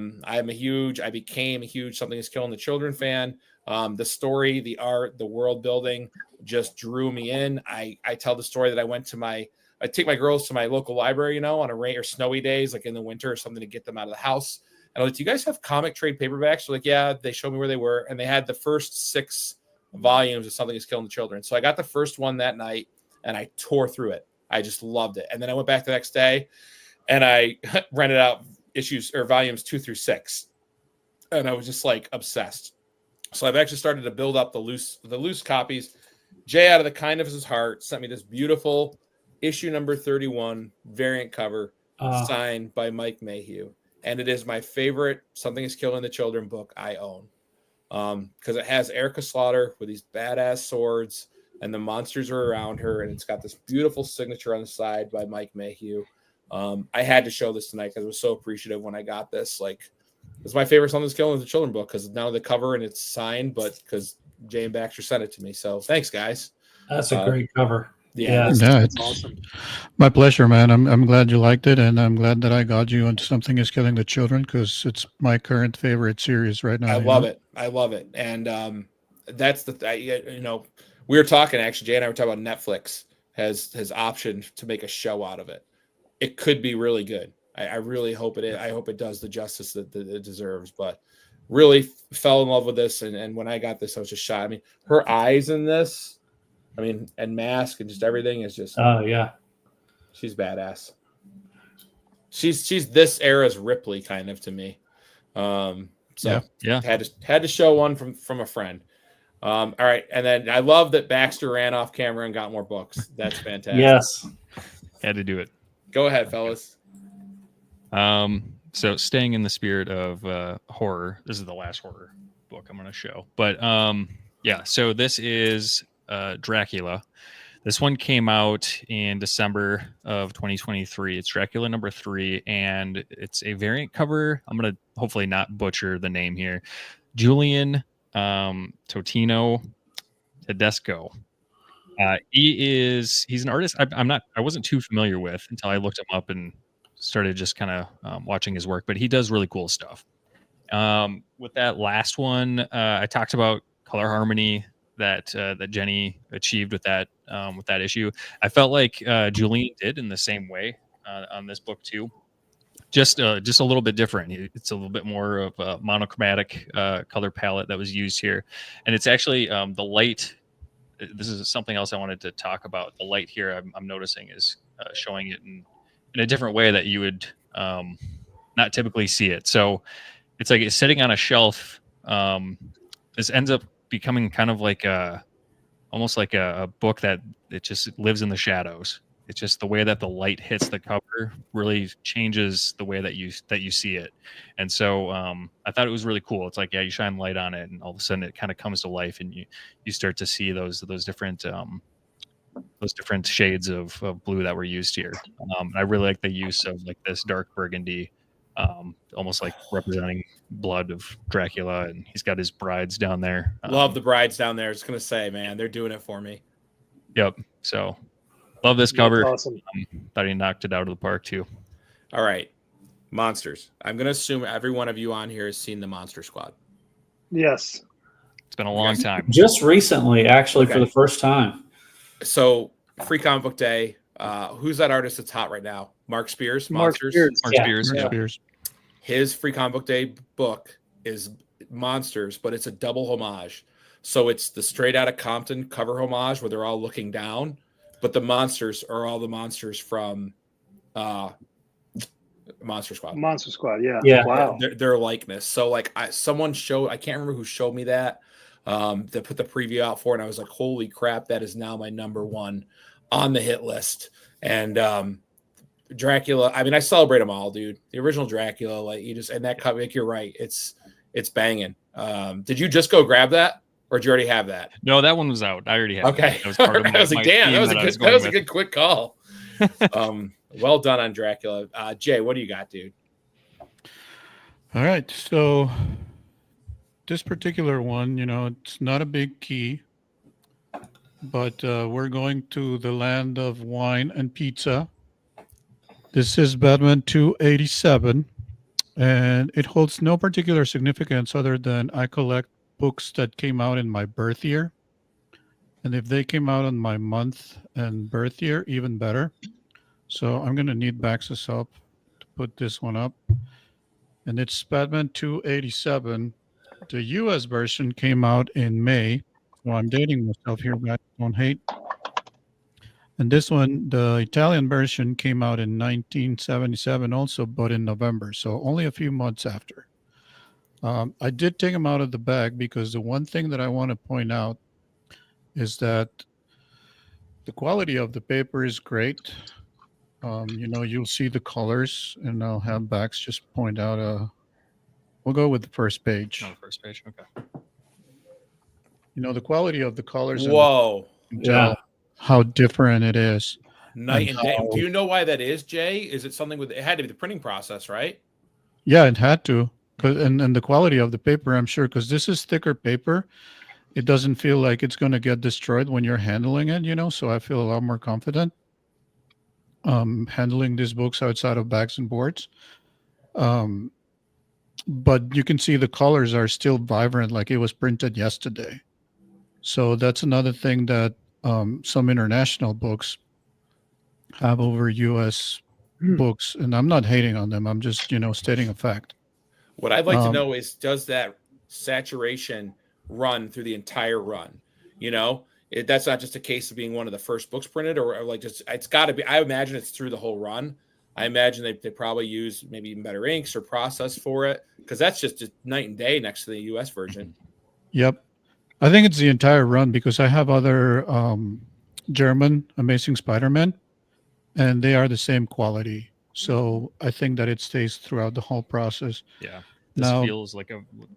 became a huge Something is Killing the Children fan. The story, the art, the world building just drew me in. I tell the story that I take my girls to my local library, on a rain or snowy days, like in the winter or something, to get them out of the house. And I'm like, do you guys have comic trade paperbacks? They're like, yeah, they showed me where they were. And they had the first 6 volumes of Something is Killing the Children. So I got the first one that night and I tore through it. I just loved it. And then I went back the next day and I rented out volumes 2 through 6. And I was just like obsessed. So I've actually started to build up the loose copies. Jay, out of the kindness of his heart, sent me this beautiful issue number 31 variant cover signed by Mike Mayhew. And it is my favorite Something is Killing the Children book I own. Because it has Erica Slaughter with these badass swords and the monsters are around her. And it's got this beautiful signature on the side by Mike Mayhew. I had to show this tonight because I was so appreciative when I got this. Like, it's my favorite Something is Killing the Children book because now the cover and it's signed, but because Jay and Baxter sent it to me. So thanks, guys. That's a great cover. Yeah. That's it's awesome. my pleasure, man. I'm glad you liked it, and I'm glad that I got you into Something Is Killing the Children, because it's my current favorite series right now. I love it. I love it. And that's we were talking, actually, Jay and I were talking about Netflix has optioned to make a show out of it. It could be really good. I really hope it is. I hope it does the justice that it deserves. But really fell in love with this, and when I got this, I was just shocked. I mean, her eyes in this, and mask and just everything is just. Oh yeah, she's badass. She's this era's Ripley, kind of, to me. So yeah, had to show one from a friend. All right, and then I love that Baxter ran off camera and got more books. That's fantastic. yes, had to do it. Go ahead, fellas. So staying in the spirit of horror, this is the last horror book I'm going to show. But yeah, so this is Dracula. This one came out in December of 2023. It's Dracula number 3, and it's a variant cover. I'm going to hopefully not butcher the name here. Julian Totino Tedesco. He's an artist I wasn't too familiar with until I looked him up and started just kind of watching his work, but he does really cool stuff. With that last one, I talked about color harmony that Jenny achieved with that issue. I felt like Julian did in the same way on this book too. Just a little bit different. It's a little bit more of a monochromatic color palette that was used here, and it's actually the light. This is something else I wanted to talk about. The light here I'm noticing is showing it in a different way that you would not typically see it. So it's like it's sitting on a shelf. This ends up becoming kind of like almost like a book that it just lives in the shadows. It's just the way that the light hits the cover really changes the way that you see it. And so I thought it was really cool. It's like, yeah, you shine light on it and all of a sudden it kind of comes to life, and you start to see those different shades of blue that were used here. I really like the use of like this dark burgundy, almost like representing blood of Dracula, and he's got his brides down there. Love the brides down there. I was gonna say, man, they're doing it for me. Yep. So love this cover. That's awesome. Thought he knocked it out of the park too. All right, monsters. I'm gonna assume every one of you on here has seen the Monster Squad. Yes. It's been a long time. just recently, actually, for the first time. So Free Comic Book Day. Who's that artist that's hot right now? Mark Spears. Mark Monsters. Spears. Mark Spears. Mark Yeah. Spears. His Free Comic Book Day book is Monsters, but it's a double homage. So it's the Straight Outta Compton cover homage where they're all looking down, but the monsters are all the monsters from Monster Squad. Monster Squad. Yeah. Yeah. Wow. Their likeness. So like someone showed, I can't remember who showed me that. They put the preview out for it, and I was like, holy crap, that is now my number one on the hit list. And Dracula, I mean, I celebrate them all, dude. The original Dracula, like you just, and that cover, like, you're right, it's banging. Did you just go grab that, or did you already have that? No, that one was out. I already had Okay. That was part of I was like, damn, that was a good quick call. Well done on Dracula. Jay, what do you got, dude? All right, so this particular one, it's not a big key, but we're going to the land of wine and pizza. This is Batman 287, and it holds no particular significance other than I collect books that came out in my birth year. And if they came out on my month and birth year, even better. So I'm going to need Bax's help to put this one up. And it's Batman 287. The US version came out in May. Well, I'm dating myself here, but don't hate. And this one, the Italian version, came out in 1977 also, but in November. So only a few months after. I did take them out of the bag because the one thing that I want to point out is that the quality of the paper is great. You'll see the colors, and I'll have Bax just point out we'll go with the first page. No, the first page. Okay. The quality of the colors. Whoa. Yeah. How different it is. Night and day. Do you know why that is, Jay? Is it something with, it had to be the printing process, right? Yeah, it had to. And the quality of the paper, I'm sure, because this is thicker paper. it doesn't feel like it's going to get destroyed when you're handling it, so I feel a lot more confident handling these books outside of bags and boards. But you can see the colors are still vibrant, like it was printed yesterday. So that's another thing that some international books have over US books, and I'm not hating on them. I'm just, stating a fact. What I'd like to know is, does that saturation run through the entire run? That's not just a case of being one of the first books printed, or like just, it's got to be. I imagine it's through the whole run. I imagine they probably use maybe even better inks or process for it, because that's just night and day next to the US version. Yep. I think it's the entire run, because I have other German Amazing Spider-Man, and they are the same quality. So I think that it stays throughout the whole process. Yeah. This feels like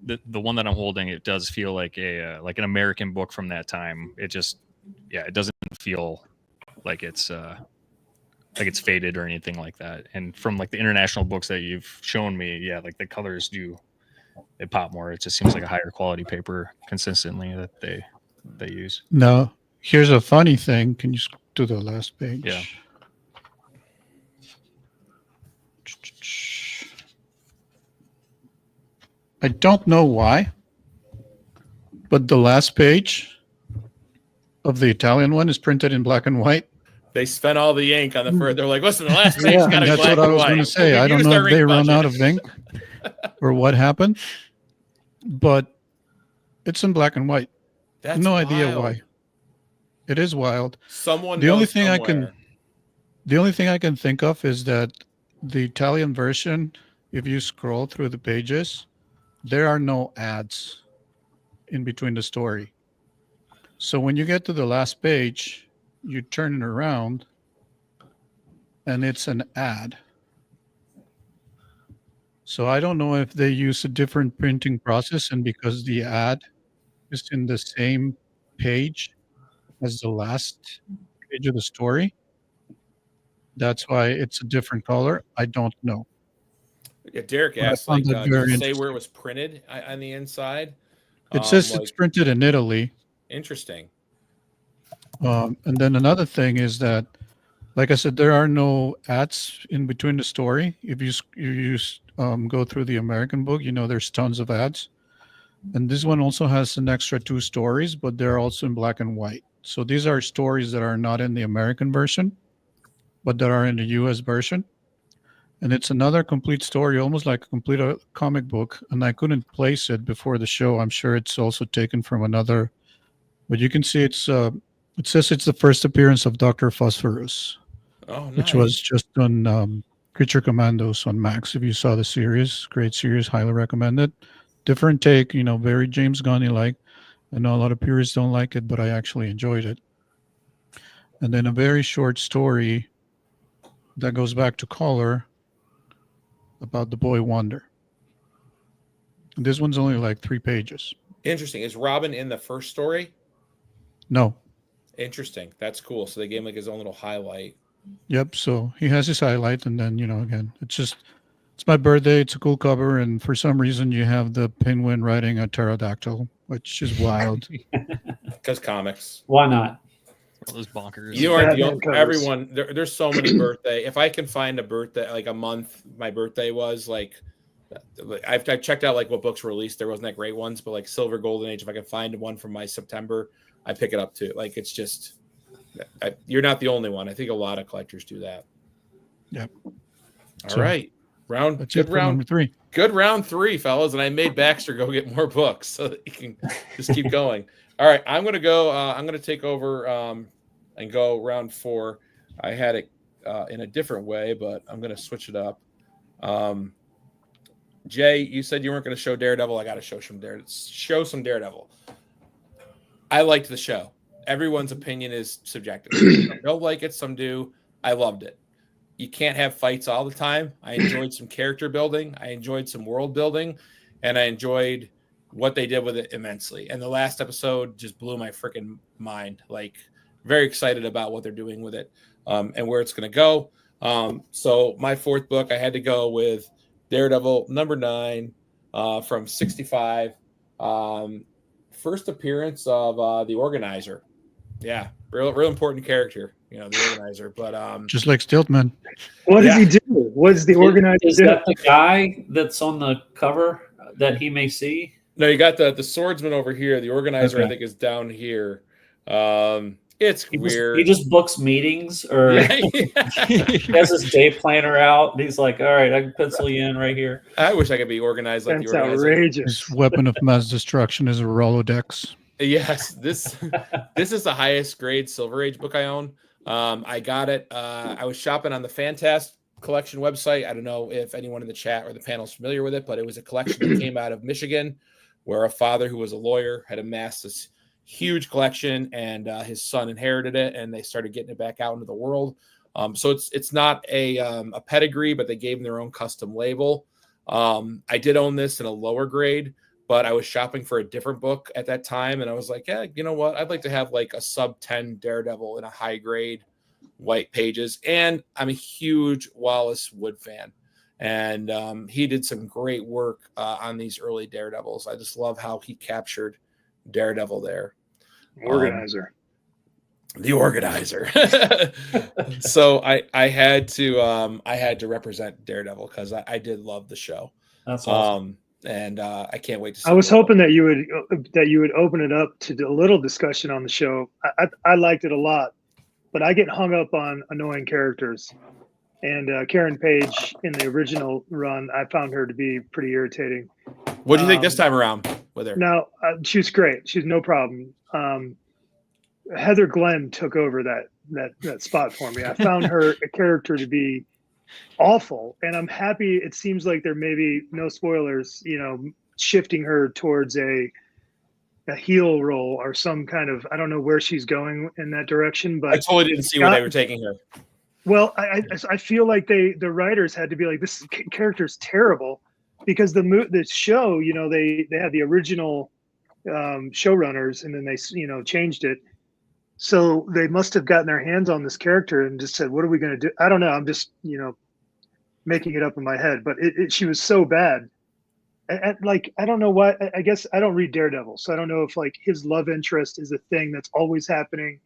the one that I'm holding. It does feel like like an American book from that time. It just, it doesn't feel like it's faded or anything like that. And from like the international books that you've shown me, like the colors they pop more. It just seems like a higher quality paper consistently that they use. Now, here's a funny thing. Can you do the last page? Yeah. I don't know why, but the last page of the Italian one is printed in black and white. They spent all the ink on the first. They're like, listen, the last page got to be that's black what I and was white. going to say. I don't know if they run out of ink or what happened, but it's in black and white. That's no wild. idea why. It is wild. The only thing I can think of is that the Italian version, if you scroll through the pages, there are no ads in between the story. So when you get to the last page, you turn it around and it's an ad. So I don't know if they use a different printing process, and because the ad is in the same page as the last page of the story, that's why it's a different color. I don't know. Yeah, Derek asked, like, did it say where it was printed on the inside? It says it's printed in Italy. Interesting. And then another thing is that, like I said, there are no ads in between the story. If you go through the American book, there's tons of ads. And this one also has an extra 2 stories, but they're also in black and white. So these are stories that are not in the American version, but that are in the US version. And it's another complete story, almost like a complete comic book. And I couldn't place it before the show. I'm sure it's also taken from another. But you can see it says it's the first appearance of Dr. Phosphorus, which was just on Creature Commandos on Max. If you saw the series, great series, highly recommend it. Different take, very James Gunn-like. I know a lot of purists don't like it, but I actually enjoyed it. And then a very short story that goes back to color about the boy Wonder. And this one's only like 3 pages. Interesting. Is Robin in the first story? No. Interesting. That's cool. So they gave him like his own little highlight. Yep. So he has his highlight, and then again, it's my birthday. It's a cool cover, and for some reason, you have the penguin riding a pterodactyl, which is wild. Because comics. Why not? Those bonkers. You are everyone. There's so many birthday. If I can find a birthday, like a month, my birthday was like. I've checked out like what books were released. There wasn't that great ones, but like Silver Golden Age. If I can find one from my September, I pick it up too. Like it's just. You're not the only one. I think a lot of collectors do that. Yep. All right. Round 3. Good round 3, fellas. And I made Baxter go get more books so that he can just keep going. All right. I'm going to go. I'm going to take over and go round 4. I had it in a different way, but I'm going to switch it up. Jay, you said you weren't going to show Daredevil. I got to show some Daredevil. I liked the show. Everyone's opinion is subjective. Some don't like it, some do. I loved it. You can't have fights all the time. I enjoyed some character building. I enjoyed some world building, and I enjoyed what they did with it immensely. And the last episode just blew my freaking mind. Like, very excited about what they're doing with it and where it's going to go. So my 4th book, I had to go with Daredevil number 9 from 65. first appearance of the organizer. Yeah, real important character, you know, the organizer. But Just like Stiltman. What does he do? What does the organizer Is do? that the guy that's on the cover that he may see? no, you got the swordsman over here. The organizer, I Okay. think, is down here. It's weird. He just books meetings, or Yeah. he has his day planner out, and he's like, "All right, I can pencil you in right here." I wish I could be organized like That's the organizer. outrageous. His weapon of mass destruction is a Rolodex. Yes, this is the highest grade Silver Age book I own. I got it. I was shopping on the Fantastic Collection website. I don't know if anyone in the chat or the panel is familiar with it, but it was a collection that came out of Michigan, where a father who was a lawyer had amassed this huge collection, and his son inherited it, and they started getting it back out into the world. So it's not a pedigree, but they gave them their own custom label. I did own this in a lower grade, but I was shopping for a different book at that time, and I was like, yeah, you know what? I'd like to have like a sub 10 Daredevil in a high grade, white pages. And I'm a huge Wallace Wood fan, and he did some great work on these early Daredevils. I just love how he captured Daredevil there. Organizer. The organizer. So I had to represent Daredevil because I did love the show. That's awesome. And I can't wait to see. I was hoping that you would open it up to a little discussion on the show. I liked it a lot, but I get hung up on annoying characters. And Karen Page in the original run, I found her to be pretty irritating. What do you think this time around with her? No, she was great. She's no problem. Heather Glenn took over that spot for me. I found her a character to be awful, and I'm happy. It seems like there may be, no spoilers, shifting her towards a heel role or some kind of, I don't know where she's going in that direction, but I totally didn't see where they were taking her. Well, I feel like the writers had to be like, this character's terrible, because the show, they had the original showrunners, and then they changed it. So they must have gotten their hands on this character and just said, what are we going to do? I don't know. I'm just, making it up in my head, but she was so bad. And like, I don't know why. I guess I don't read Daredevil, so I don't know if like his love interest is a thing that's always happening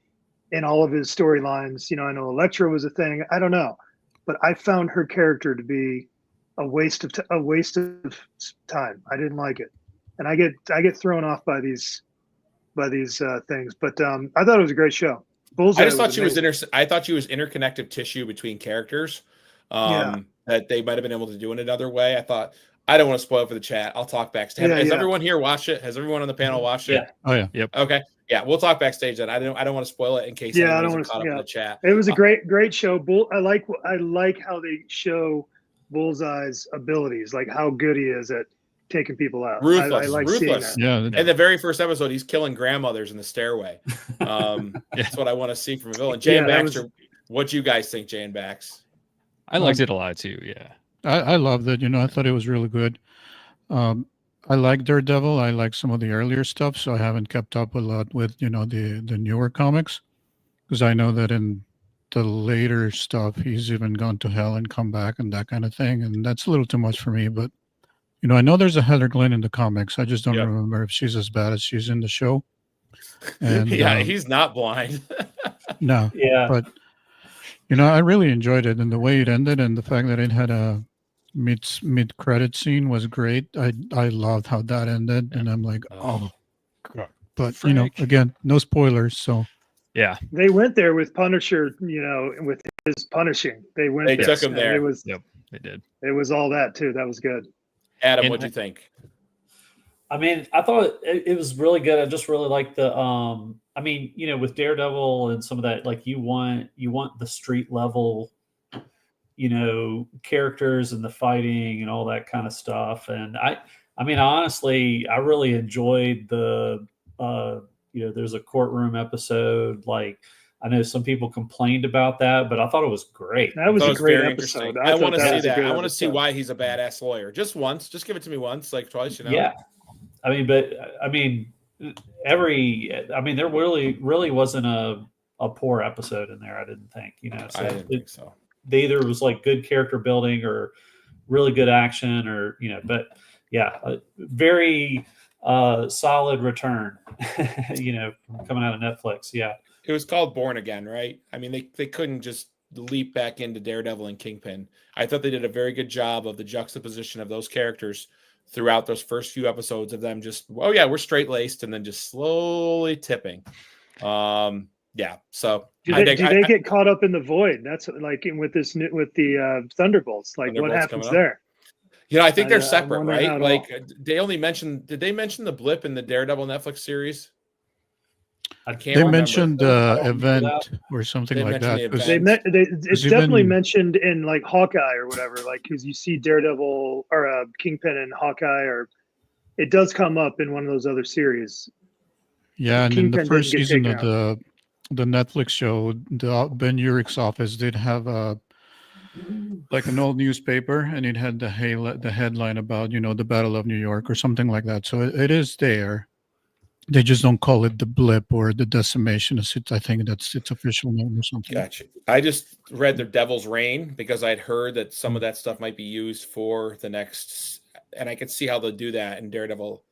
in all of his storylines. I know Elektra was a thing. I don't know, but I found her character to be a waste of time. I didn't like it, and I get thrown off by these things. But I thought it was a great show. Bullseye, I just thought I thought she was interconnective tissue between characters. That they might have been able to do in another way. I thought, I don't want to spoil it for the chat. I'll talk backstage. Has everyone here watched it? Has everyone on the panel watched it? Oh yeah. Yep. Okay. Yeah, we'll talk backstage then. I don't want to spoil it in case I don't want want to caught up in the chat. It was a great show. I like how they show Bullseye's abilities, like how good he is at taking people out. Ruthless. I like Ruthless. seeing that. Yeah. In the very first episode, he's killing grandmothers in the stairway. That's what I want to see from a villain. Jay and Baxter, what do you guys think, Jay and Bax? I liked it a lot too. Yeah. I loved it. I thought it was really good. I like Daredevil. I like some of the earlier stuff, so I haven't kept up a lot with, the newer comics, because I know that in the later stuff, he's even gone to hell and come back and that kind of thing. And that's a little too much for me. But, I know there's a Heather Glenn in the comics. I just don't remember if she's as bad as she's in the show. And he's not blind. No. Yeah. But, I really enjoyed it, and the way it ended, and the fact that it had a mid credit scene was great. I loved how that ended, and I'm like, oh god. But Frank. again, no spoilers. So Yeah. They went there with Punisher, with his punishing. They took him there. It was, They did. It was all that too. That was good. Adam, what'd you think? I mean, I thought it was really good. I just really liked the, with Daredevil and some of that, like you want the street level, characters and the fighting and all that kind of stuff. And honestly, I really enjoyed the, there's a courtroom episode. Like, I know some people complained about that, but I thought it was great. That was a great episode. I want to see that. I want to see why he's a badass lawyer. Just once. Just give it to me once, like twice, Yeah. There really wasn't a poor episode in there. I didn't think, I didn't think so. They either was like good character building or really good action, or but yeah, very solid return, coming out of Netflix. Yeah. It was called Born Again, right? I mean, they couldn't just leap back into Daredevil and Kingpin. I thought they did a very good job of the juxtaposition of those characters throughout those first few episodes of them just, oh yeah, we're straight laced, and then just slowly tipping. Yeah. So do they get caught up in the void? That's like with the Thunderbolts. Like what happens there? I think they're separate, right? Like they only mentioned. Did they mention the blip in the Daredevil Netflix series? I can't remember. They mentioned event or something like that. It's definitely mentioned in like Hawkeye or whatever. Like because you see Daredevil or Kingpin and Hawkeye, or it does come up in one of those other series. Yeah, and in the first season of the Netflix show, Ben Urich's office did have like an old newspaper, and it had the headline about the Battle of New York or something like that. So it is there. They just don't call it the blip or the decimation. I think that's its official name or something. Gotcha. I just read the Devil's Reign because I'd heard that some of that stuff might be used for the next, and I could see how they'll do that in Daredevil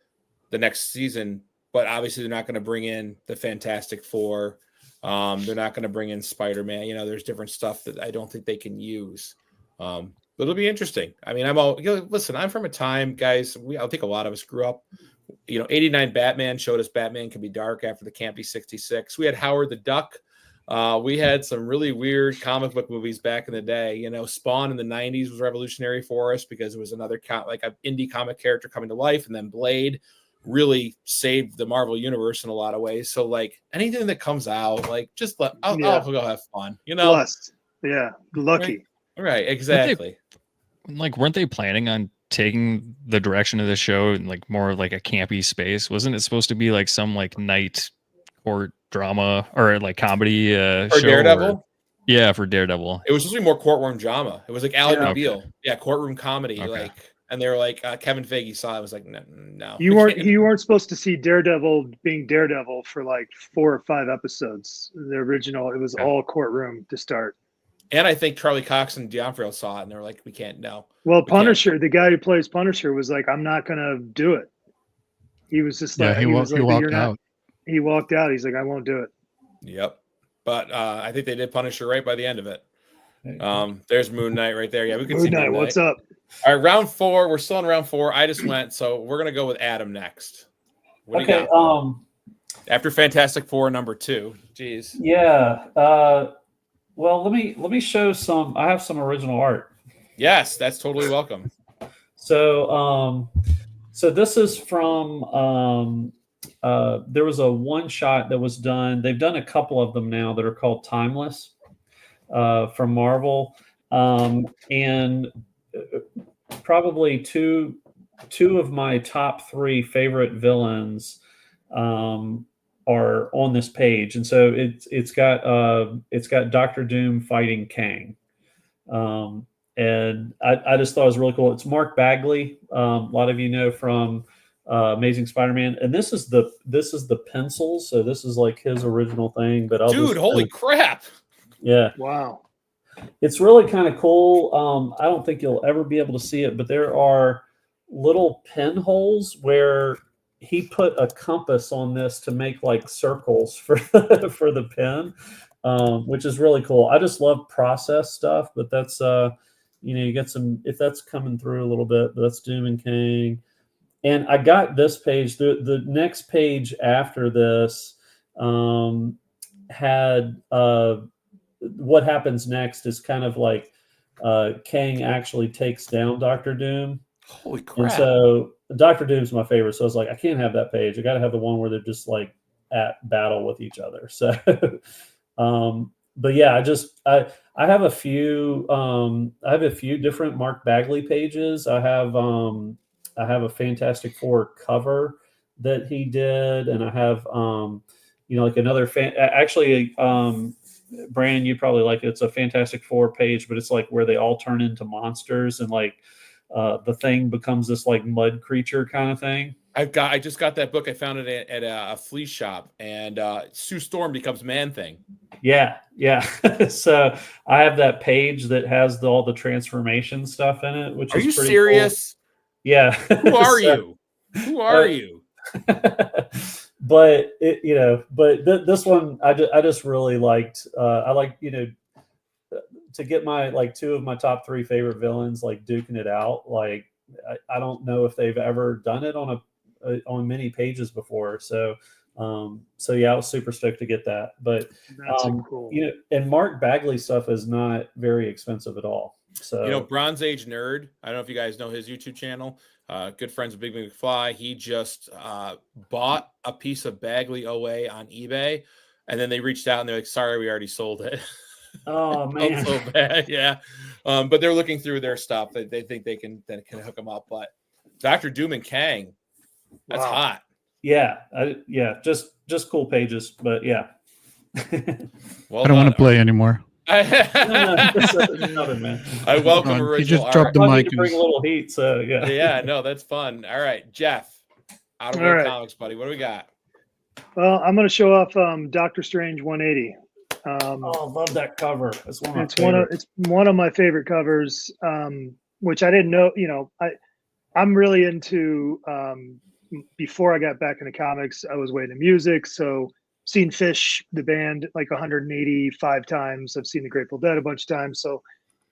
the next season. But obviously, they're not going to bring in the Fantastic Four. They're not going to bring in Spider-Man. There's different stuff that I don't think they can use. But it'll be interesting. I mean, listen, I'm from a time, guys, I think a lot of us grew up, 89 Batman showed us Batman can be dark after the campy 66. We had Howard the Duck. We had some really weird comic book movies back in the day. Spawn in the 90s was revolutionary for us because it was another like an indie comic character coming to life. And then Blade really saved the Marvel universe in a lot of ways. So like anything that comes out, like just I'll go have fun, Blessed. Yeah. Lucky. Right. Exactly. Weren't they planning on taking the direction of the show in like more of like a campy space? Wasn't it supposed to be like some like night court drama or like comedy for show? Daredevil? Yeah, for Daredevil. It was supposed to be more courtroom drama. It was like Ally McBeal. Okay. Yeah, courtroom comedy. Okay. And they were like, Kevin Feige saw it. Was like, no. You weren't supposed to see Daredevil being Daredevil for like 4 or 5 episodes. The original, it was all courtroom to start. And I think Charlie Cox and D'Onofrio saw it, and they were like, we can't, no. Well, Punisher, the guy who plays Punisher was like, I'm not going to do it. He was just like, he walked out. He walked out. He's like, I won't do it. Yep. But I think they did Punisher right by the end of it. There's Moon Knight right there. Yeah, we can see Moon Knight. What's up? All right, round 4. We're still in round 4. I just went, so we're gonna go with Adam next. What do you got? After Fantastic Four number 2. Jeez. Yeah. Well, let me show some. I have some original art. Yes, that's totally welcome. So this is from. There was a one shot that was done. They've done a couple of them now that are called Timeless, from Marvel, and probably two of my top 3 favorite villains are on this page. And so it's got Dr. Doom fighting Kang, and I just thought it was really cool. It's Mark Bagley. A lot of you know from Amazing Spider-Man, and this is the pencils. So this is like his original thing. But holy crap! Yeah, wow. It's really kind of cool. I don't think you'll ever be able to see it, but there are little pinholes where he put a compass on this to make like circles for the pen, which is really cool. I just love process stuff, but that's you get some, if that's coming through a little bit, but that's Doom and Kang. And I got this page. The next page after this had what happens next is kind of like Kang actually takes down Dr. Doom. Holy crap. And so Dr. Doom's my favorite. So I was like, I can't have that page. I got to have the one where they're just like at battle with each other. So, but yeah, I have a few different Mark Bagley pages. I have a Fantastic Four cover that he did. And I have, like another Brandon, you probably like it. It's a Fantastic Four page, but it's like where they all turn into monsters and like the Thing becomes this like mud creature kind of thing. I just got that book. I found it at a flea shop, and Sue Storm becomes Man-Thing. Yeah. So I have that page that has all the transformation stuff in it. Which are is you pretty serious? Cool. Yeah. Who are you? Who are you? But this one I just really liked. I like, to get my like two of my top three favorite villains like duking it out. Like I don't know if they've ever done it on many pages before. So yeah, I was super stoked to get that. But That's cool. And Mark Bagley stuff is not very expensive at all. So Bronze Age Nerd, I don't know if you guys know his YouTube channel. Good friends with Big McFly. He just bought a piece of Bagley OA on eBay, and then they reached out and they're like, "Sorry, we already sold it." Oh man, so bad, yeah. But they're looking through their stuff. They think they can hook them up. But Dr. Doom and Kang, that's hot. Yeah, just cool pages, but yeah. Well, I don't want to play anymore. Nothing, man. I welcome original. You just dropped the mic. Bring a little heat, so yeah. Yeah, no, that's fun. All right, Jeff, Outerworld Comics, buddy. What do we got? Well, I'm going to show off Doctor Strange 180. I love that cover. It's one of my favorite covers, which I didn't know. I'm really into. Before I got back into comics, I was way into music. So, seen Fish, the band, like 185 times. I've seen the Grateful Dead a bunch of times. So,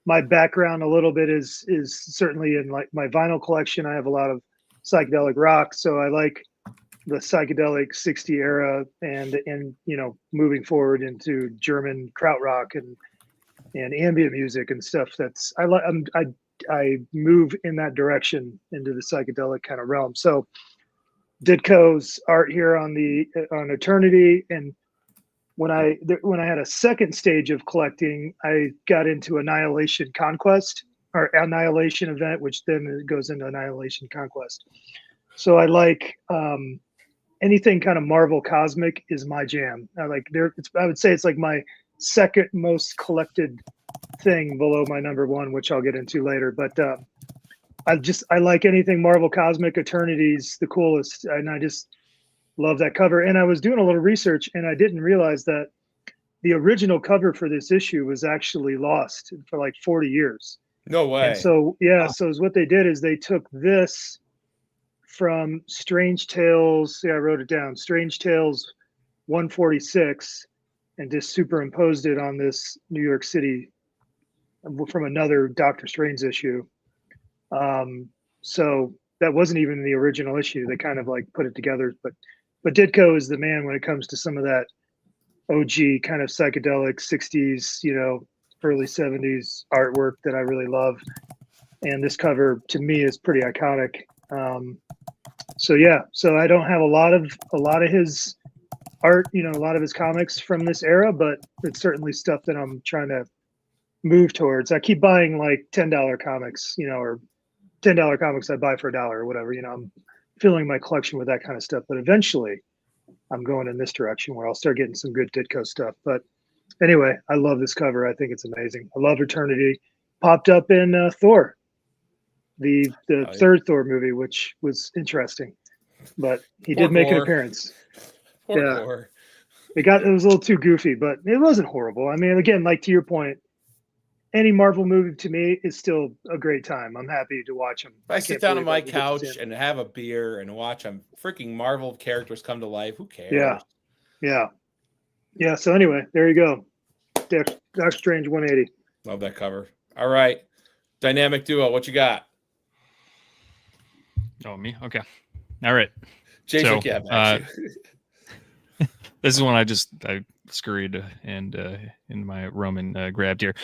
my background a little bit is certainly in like my vinyl collection. I have a lot of psychedelic rock, so I like the psychedelic 60 era and moving forward into German krautrock and ambient music and stuff. That's I move in that direction into the psychedelic kind of realm. So Ditko's art here on Eternity, and when I had a second stage of collecting, I got into Annihilation Conquest or Annihilation Event, which then goes into Annihilation Conquest. So I like anything kind of Marvel Cosmic is my jam. I would say it's like my second most collected thing below my number one, which I'll get into later. But I like anything Marvel Cosmic. Eternity's the coolest, and I just love that cover. And I was doing a little research, and I didn't realize that the original cover for this issue was actually lost for like 40 years. No way. And so so what they did is they took this from Strange Tales. Yeah, I wrote it down. Strange Tales 146, and just superimposed it on this New York City from another Doctor Strange issue. So that wasn't even the original issue. They kind of like put it together, but Ditko is the man when it comes to some of that OG kind of psychedelic 60s, early 70s artwork that I really love. And this cover to me is pretty iconic. So I don't have a lot of his art, a lot of his comics from this era, but it's certainly stuff that I'm trying to move towards. I keep buying like $10 comics, or $10 comics I buy for $1 or whatever. I'm filling my collection with that kind of stuff. But eventually, I'm going in this direction where I'll start getting some good Ditko stuff. But anyway, I love this cover. I think it's amazing. I love Eternity. Popped up in Thor, the third Thor movie, which was interesting. But he did make an appearance. Thor. It was a little too goofy, but it wasn't horrible. I mean, again, like to your point, any Marvel movie to me is still a great time. I'm happy to watch them. If I sit down on my couch and have a beer and watch them freaking Marvel characters come to life, who cares? Yeah. So anyway, there you go. Doctor Strange 180. Love that cover. All right. Dynamic Duo, what you got? Oh, me? Okay. All right. Jason, this is one I scurried and in my Roman grabbed here.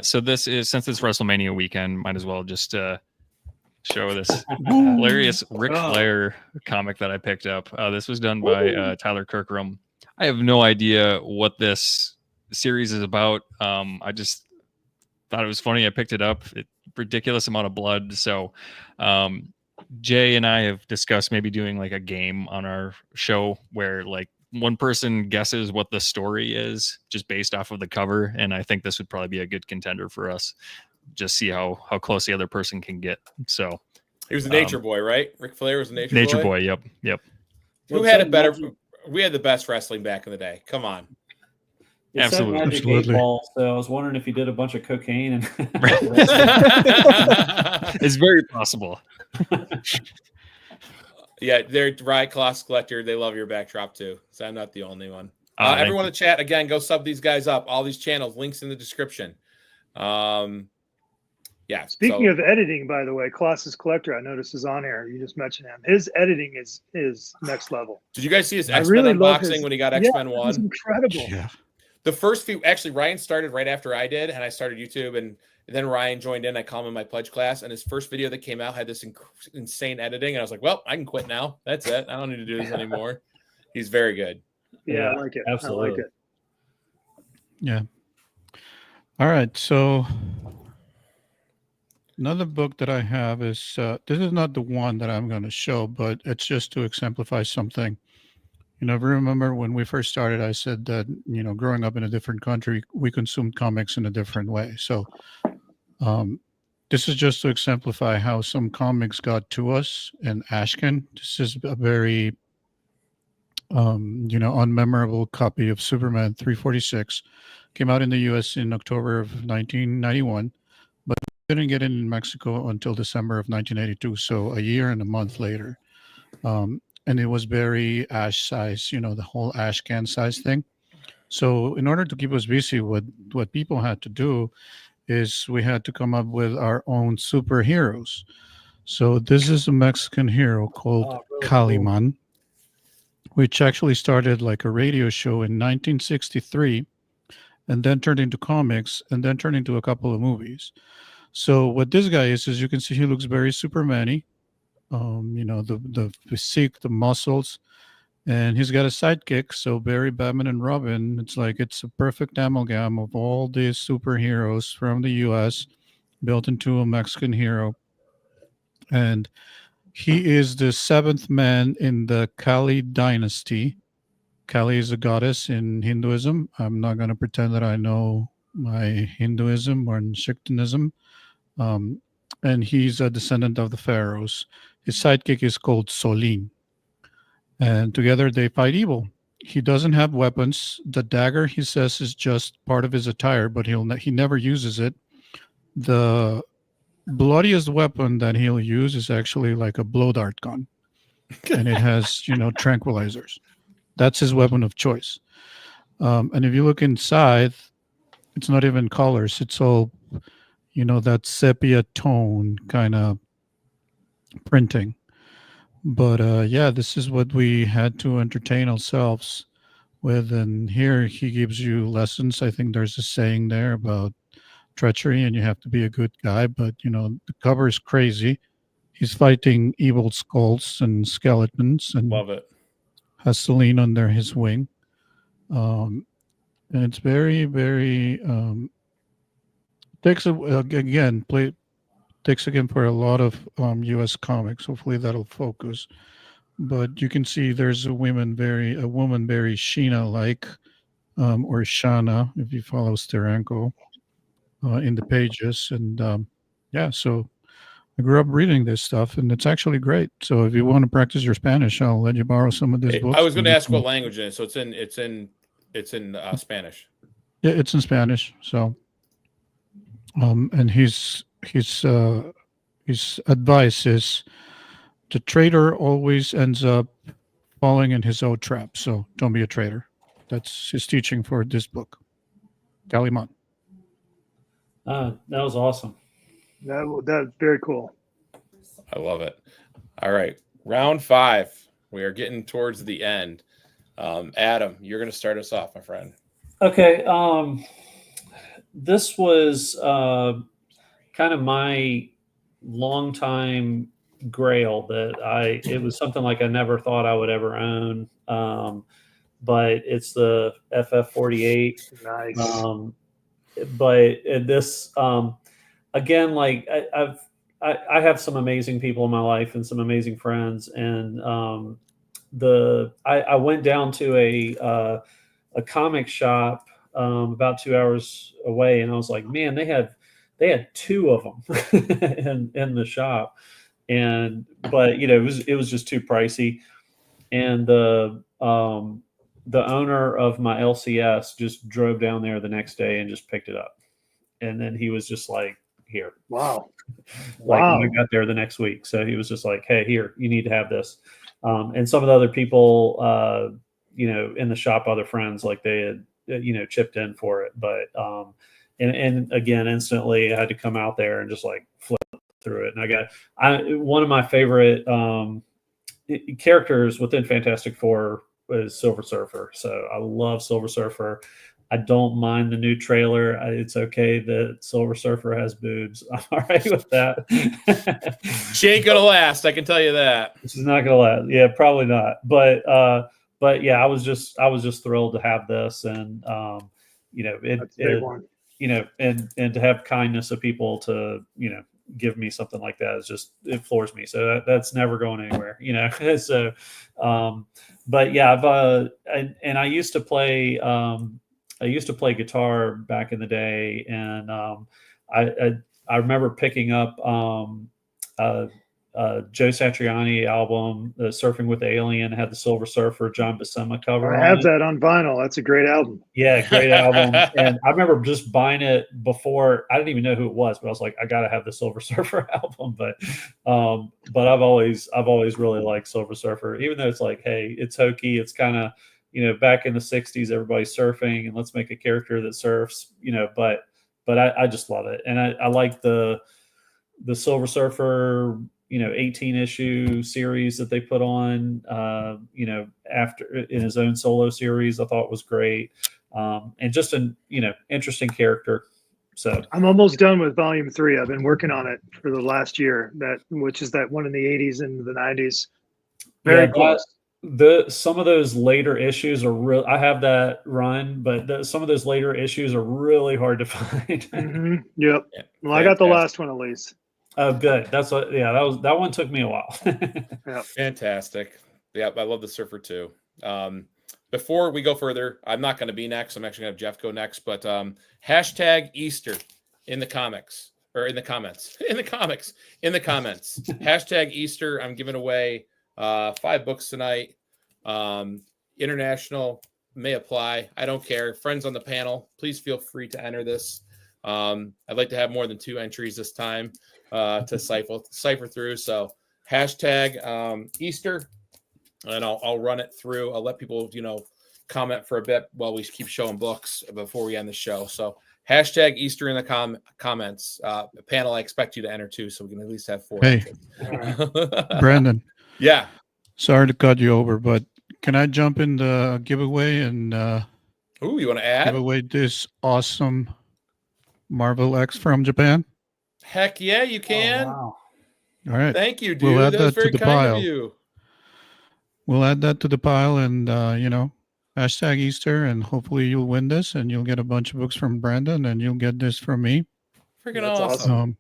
So this is, since it's WrestleMania weekend, might as well just show this hilarious Ric Flair comic that I picked up. This was done by Tyler Kirkrum. I have no idea what this series is about. I just thought it was funny. I picked it up. Ridiculous amount of blood. So Jay and I have discussed maybe doing like a game on our show where like one person guesses what the story is just based off of the cover. And I think this would probably be a good contender for us. Just see how close the other person can get. So he was the Nature Boy, right? Ric Flair was the Nature Boy. Yep. Who had it better? We had the best wrestling back in the day. Come on. Absolutely. Ball, so I was wondering if he did a bunch of cocaine and it's very possible. Yeah, they're right. Class Collector. They love your backdrop too. So I'm not the only one. Thank Everyone you. in the chat, again, go sub these guys up. All these channels, links in the description. Yeah. Speaking of editing, by the way, Colossus Collector, I noticed is on here. You just mentioned him. His editing is next level. Did you guys see his I X-Men really love unboxing his- when he got Yeah, X-Men it was 1? incredible. Yeah. The first few, actually, Ryan started right after I did, and I started YouTube, and then Ryan joined in. I called him in my pledge class, and his first video that came out had this insane editing, and I was like, well, I can quit now. That's it. I don't need to do this anymore. He's very good. Yeah, I like it. Absolutely. I like it. Yeah. All right. So another book that I have is this is not the one that I'm going to show, but it's just to exemplify something. You know, remember when we first started, I said that, you know, growing up in a different country, we consumed comics in a different way. So this is just to exemplify how some comics got to us in Ashcan. This is a very, you know, unmemorable copy of Superman 346. Came out in the U.S. in October of 1991, but didn't get it in Mexico until December of 1982. So a year and a month later. And it was very Ash size, you know, the whole Ash can size thing. So in order to keep us busy, what people had to do is we had to come up with our own superheroes. So this is a Mexican hero called really Kaliman, which actually started like a radio show in 1963 and then turned into comics and then turned into a couple of movies. So what this guy is you can see he looks very Superman-y. You know, the physique, the muscles, and he's got a sidekick. So Barry, Batman, and Robin. It's like it's a perfect amalgam of all these superheroes from the U.S. built into a Mexican hero, and he is the seventh man in the Kali dynasty. Kali is a goddess in Hinduism. I'm not going to pretend that I know my Hinduism or Shaktinism. And he's a descendant of the pharaohs. His sidekick is called Solin. And together they fight evil. He doesn't have weapons. The dagger, he says, is just part of his attire, but he never uses it. The bloodiest weapon that he'll use is actually like a blow dart gun. And it has, you know, tranquilizers. That's his weapon of choice. And if you look inside, it's not even colors. It's all, you know, that sepia tone kind of printing. But yeah, this is what we had to entertain ourselves with. And here he gives you lessons. I think there's a saying there about treachery and you have to be a good guy. But, you know, the cover is crazy. He's fighting evil skulls and skeletons and Love it. has Celine under his wing. And it's very, very, takes again for a lot of U.S. comics. Hopefully that'll focus. But you can see there's a woman very Sheena-like, or Shana, if you follow Steranko, in the pages. And yeah, so I grew up reading this stuff, and it's actually great. So if you want to practice your Spanish, I'll let you borrow some of these books. I was going to ask what language it is. So it's in Spanish. Yeah, it's in Spanish. So, and his advice is the traitor always ends up falling in his own trap. So don't be a traitor. That's his teaching for this book. Kaliman. That was awesome. That's very cool. I love it. All right. Round 5. We are getting towards the end. Adam, you're going to start us off, my friend. Okay. This was kind of my longtime grail that it was something like I never thought I would ever own. But it's the FF48. Nice. But this, again, like I have some amazing people in my life and some amazing friends, and I went down to a comic shop about 2 hours away, and I was like, man, they had 2 of them in the shop, but you know it was just too pricey, and the owner of my LCS just drove down there the next day and just picked it up, and then he was just like, here. Wow. Like when I got there the next week. So he was just like, hey, here, you need to have this. And some of the other people, in the shop, other friends, like they had, chipped in for it. But, and again, instantly I had to come out there and just like flip through it. And one of my favorite characters within Fantastic Four is Silver Surfer. So I love Silver Surfer. I don't mind the new trailer. It's okay that Silver Surfer has boobs. I'm all right with that. She ain't gonna last, I can tell you that. She's not gonna last. Yeah, probably not. But yeah, I was just thrilled to have this, and That's a big one. and to have kindness of people to give me something like that is just, it floors me. So that's never going anywhere, So, but yeah, and I used to play. I used to play guitar back in the day, and I remember picking up Joe Satriani album, the Surfing with the Alien, had the Silver Surfer John Buscema cover. I have that on vinyl. That's a great album. Yeah, great album. And I remember just buying it before. I didn't even know who it was, but I was like, I gotta have the Silver Surfer album. But I've always really liked Silver Surfer, even though it's like, hey, it's hokey. It's kind of, back in the '60s, everybody's surfing, and let's make a character that surfs. But I just love it, and I like the Silver Surfer 18 issue series that they put on, after in his own solo series. I thought was great. And just an, interesting character. So I'm almost done with volume 3. I've been working on it for the last year, which is that one in the 80s and the 90s. Very close. Some of those later issues are real. I have that run, but some of those later issues are really hard to find. Mm-hmm. Yep. Yeah, well, I got the last one at least. Oh, good. That one took me a while. Yeah. Fantastic. Yeah, I love the Surfer too. Before we go further, I'm not going to be next. I'm actually going to have Jeff go next. But hashtag Easter in the comics, or in the comments. In the comments. Hashtag Easter. I'm giving away 5 books tonight. International may apply. I don't care. Friends on the panel, please feel free to enter this. I'd like to have more than 2 entries this time to cipher through. So hashtag Easter, and I'll run it through. I'll let people comment for a bit while we keep showing books before we end the show. So hashtag Easter in the comments. Panel, I expect you to enter too, so we can at least have 4. Hey, Brandon. Yeah. Sorry to cut you over, but can I jump in the giveaway and Ooh, you want to add? give away this awesome Marvel X from Japan? Heck yeah, you can. Oh, wow. All right. Thank you, dude. We'll add that was that very to the kind pile. of you. We'll add that to the pile, and hashtag Easter, and hopefully you'll win this, and you'll get a bunch of books from Brandon, and you'll get this from me. Freaking That's awesome.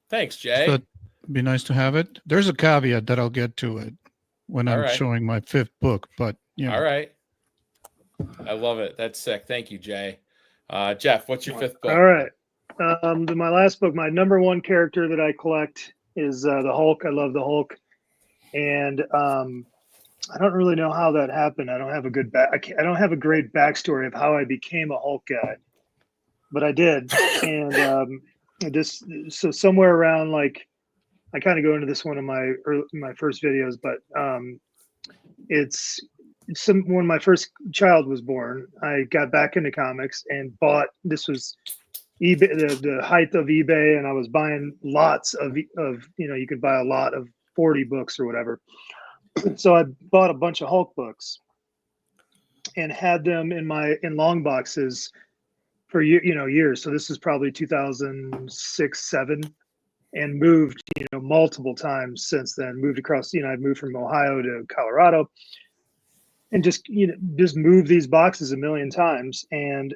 Thanks, Jay. So it'd be nice to have it. There's a caveat that I'll get to it when I'm showing my 5th book, but All right. I love it. That's sick. Thank you, Jay. Jeff, what's your 5th book? All right. My last book, my number 1 character that I collect is the Hulk. I love the Hulk, and I don't really know how that happened. I don't have a good I don't have a great backstory of how I became a Hulk guy, but I did. And so somewhere around, like, I kind of go into this one in my first videos, but it's when my first child was born, I got back into comics and bought. This was eBay, the height of eBay, and I was buying lots of you could buy a lot of 40 books or whatever. So I bought a bunch of Hulk books and had them in long boxes for years. So this is probably 2006, 7, and moved multiple times since then. Moved across, I moved from Ohio to Colorado, and just moved these boxes a million times, and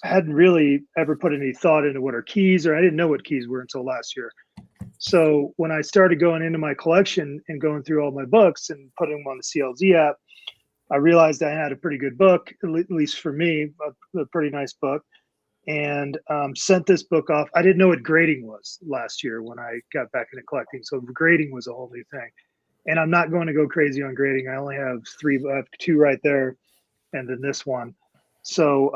hadn't really ever put any thought into what are keys, or I didn't know what keys were until last year. So when I started going into my collection and going through all my books and putting them on the CLZ app, I realized I had a pretty good book, at least for me, a pretty nice book, and sent this book off. I didn't know what grading was last year when I got back into collecting. So grading was a whole new thing. And I'm not going to go crazy on grading. I only have 3, I have 2 right there, and then this one. So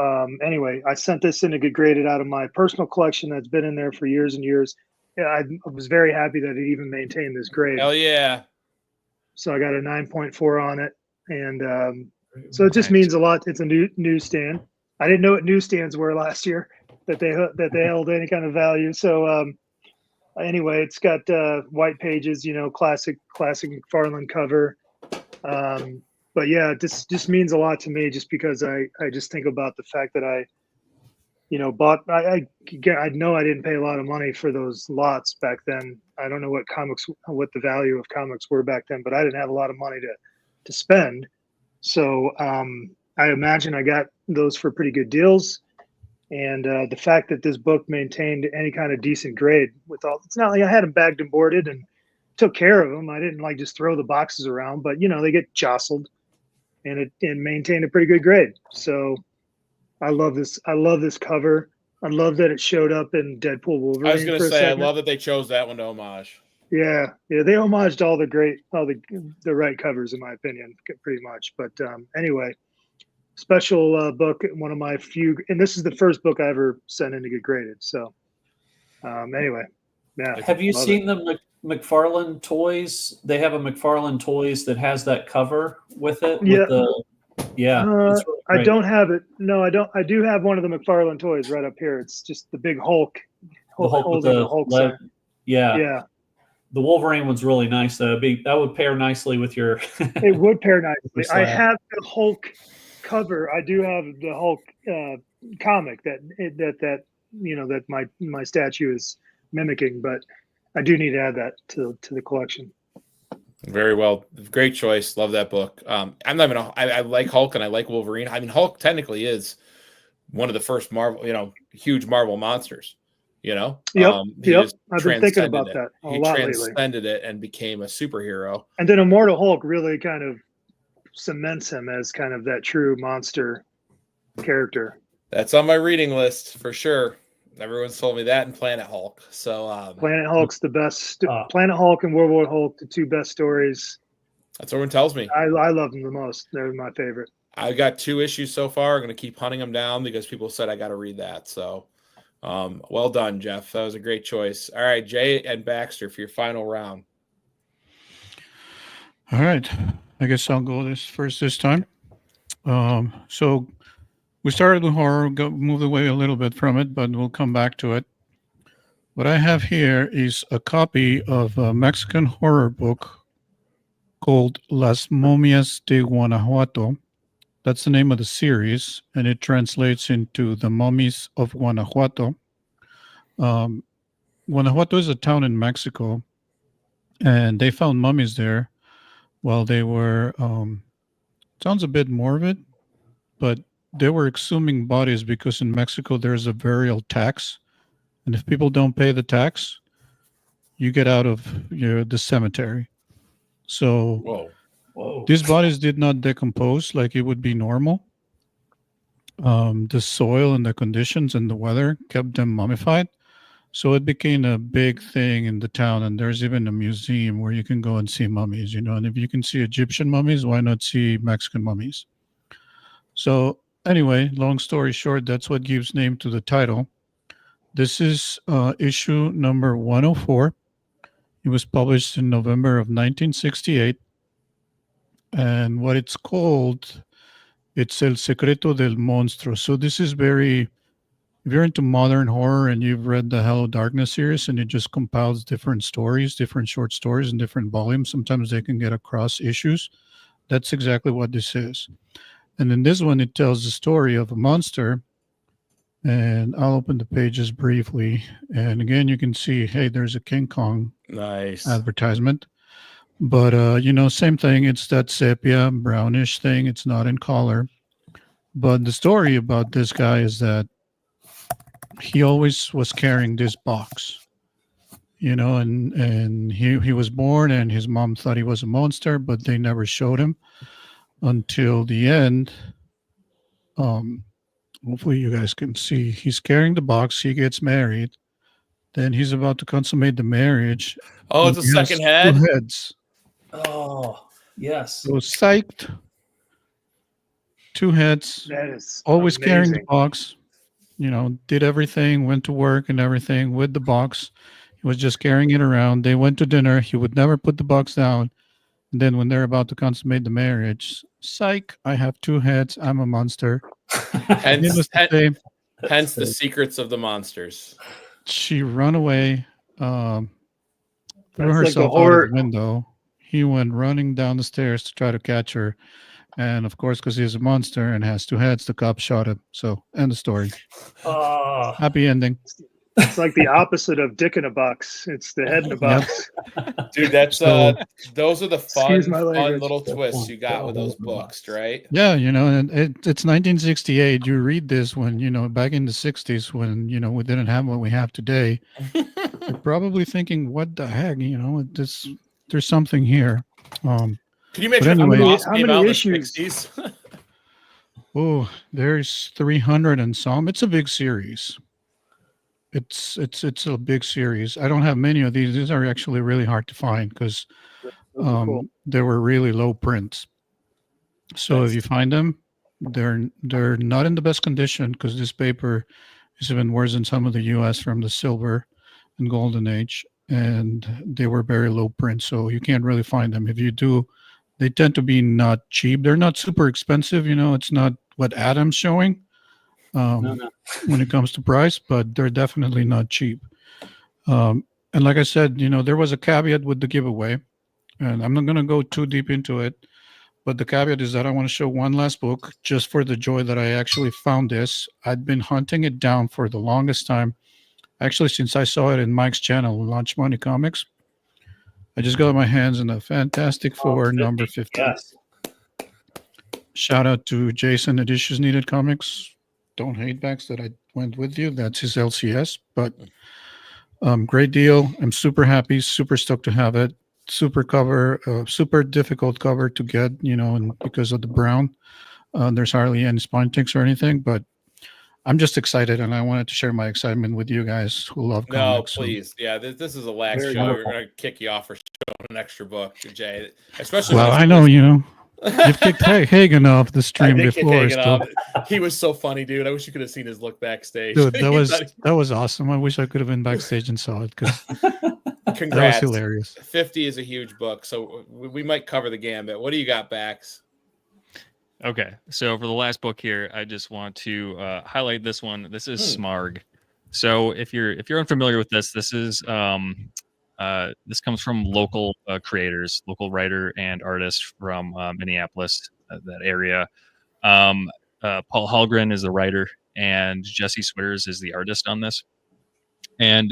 anyway, I sent this in to get graded out of my personal collection that's been in there for years and years. Yeah, I was very happy that it even maintained this grade. Hell yeah. so I got a 9.4 on it, and so it just means a lot. It's a new newsstand. I didn't know what newsstands were last year that they held any kind of value. So anyway, it's got white pages, classic McFarlane cover. But yeah, this just means a lot to me, just because I just think about the fact that I bought. I know I didn't pay a lot of money for those lots back then. I don't know what the value of comics were back then, but I didn't have a lot of money to spend. So I imagine I got those for pretty good deals. And the fact that this book maintained any kind of decent grade it's not like I had them bagged and boarded and took care of them. I didn't like just throw the boxes around, but they get jostled, and it maintained a pretty good grade. So I love this. I love this cover. I love that it showed up in Deadpool Wolverine. I was going to say, I love that they chose that one to homage. Yeah, they homaged all the right covers, in my opinion, pretty much. But anyway, special book, one of my few, and this is the first book I ever sent in to get graded. So anyway, yeah. Have you seen the McFarlane toys? They have a McFarlane toys that has that cover with it. Yeah. Really, I don't have it. No, I don't. I do have one of the McFarlane toys right up here. It's just the big Hulk. The Hulk with the Hulk leg. Yeah. Yeah. The Wolverine one's really nice, though. That would pair nicely with your. It would pair nicely. I have the Hulk cover. I do have the Hulk comic that my statue is mimicking, but I do need to add that to the collection. Very well. Great choice. Love that book. I like Hulk and I like Wolverine. I mean, Hulk technically is one of the first Marvel, huge Marvel monsters. Yep. I've been thinking about that a lot lately. He transcended it and became a superhero. And then Immortal Hulk really kind of cements him as kind of that true monster character. That's on my reading list for sure. Everyone's told me that, and Planet Hulk. So Planet Hulk's the best. Planet Hulk and World War Hulk, the two best stories. That's what everyone tells me. I love them the most. They're my favorite. I got 2 issues so far. I'm going to keep hunting them down because people said I got to read that. So well done, Jeff. That was a great choice. All right, Jay and Baxter for your final round. All right. I guess I'll go first this time. So we started with horror, moved away a little bit from it, but we'll come back to it. What I have here is a copy of a Mexican horror book called Las Momias de Guanajuato. That's the name of the series, and it translates into The Mummies of Guanajuato. Guanajuato is a town in Mexico, and they found mummies there while they were, sounds a bit morbid, but they were exhuming bodies because in Mexico there's a burial tax, and if people don't pay the you get out of the cemetery. So these bodies did not decompose like it would be normal. The soil and the conditions and the weather kept them mummified. So it became a big thing in the town, and there's even a museum where you can go and see mummies, and if you can see Egyptian mummies, why not see Mexican mummies? So anyway, long story short, that's what gives name to the title. This is issue number 104. It was published in November of 1968. And what it's called, it's El Secreto del Monstruo. So this is if you're into modern horror and you've read the Hello Darkness series, and it just compiles different stories, different short stories in different volumes. Sometimes they can get across issues. That's exactly what this is. And in this one, it tells the story of a monster. And I'll open the pages briefly. And again, you can see, hey, there's a King Kong advertisement. But, same thing. It's that sepia, brownish thing. It's not in color. But the story about this guy is that he always was carrying this box, and he was born, and his mom thought he was a monster, but they never showed him until the end. Hopefully you guys can see. He's carrying the box. He gets married. Then he's about to consummate the marriage. Oh, it's a second head? 2 heads. Oh, yes. So psyched. 2 heads. That is always amazing. Carrying the box. Did everything, went to work and everything with the box. He was just carrying it around. They went to dinner. He would never put the box down. Then when they're about to consummate the marriage, psych, I have 2 heads. I'm a monster. Needless to say, hence the secrets of the monsters. she run away, threw That's like the herself out of horror. the window. He went running down the stairs to try to catch her. And of course, because he's a monster and has 2 heads, the cop shot him. So, end the story. Oh, Happy ending. It's like the opposite of dick in a box. It's the head in a box. Dude, that's So- those are the Excuse fun my language. little twists you got with those books, right? Yeah, and it's 1968. You read this when, back in the 60s when, we didn't have what we have today. You're probably thinking, what the heck, there's something here. Can you imagine anyway- if Boss How came many out in the issues? 60s? Oh, there's 300 and some. It's a big series. It's a big series. I don't have many of these. These are actually really hard to find because Cool. they were really low prints. So if you find them, they're not in the best condition because this paper is even worse than some of the US from the silver and golden age, and they were very low print. So you can't really find them. If you do, they tend to be not cheap. They're not super expensive. It's not what Adam's showing. no. When it comes to price, but they're definitely not cheap. And like I said, there was a caveat with the giveaway, and I'm not going to go too deep into it, but the caveat is that I want to show one last book just for the joy that I actually found this. I'd been hunting it down for the longest time, actually since I saw it in Mike's channel, Launch Money Comics. I just got my hands on a Fantastic Four number 50. Yes. Shout out to Jason at Issues Needed Comics. Don't hate backs that I went with you. That's his LCS, but great deal. I'm super happy, super stoked to have it. Super cover, super difficult cover to get, and because of the brown, there's hardly any spine ticks or anything, but I'm just excited, and I wanted to share my excitement with you guys who love comics. No, please. Yeah, this is the last Very show. We're wonderful. going to kick you off for showing an extra book, Jay. Especially Well, when I know, you've kicked Hagen off the stream before. He was so funny, dude. I wish you could have seen his look backstage. Dude, that was awesome. I wish I could have been backstage and saw it because that Congrats. was hilarious. 50 is a huge book, so we might cover the gambit. What do you got, Bax? Okay, so for the last book here, I just want to highlight this one. This is Smarg. So if you're unfamiliar with this, this is this comes from local creators, local writer and artist from Minneapolis, that area. Paul Hallgren is the writer, and Jesse Switters is the artist on this. And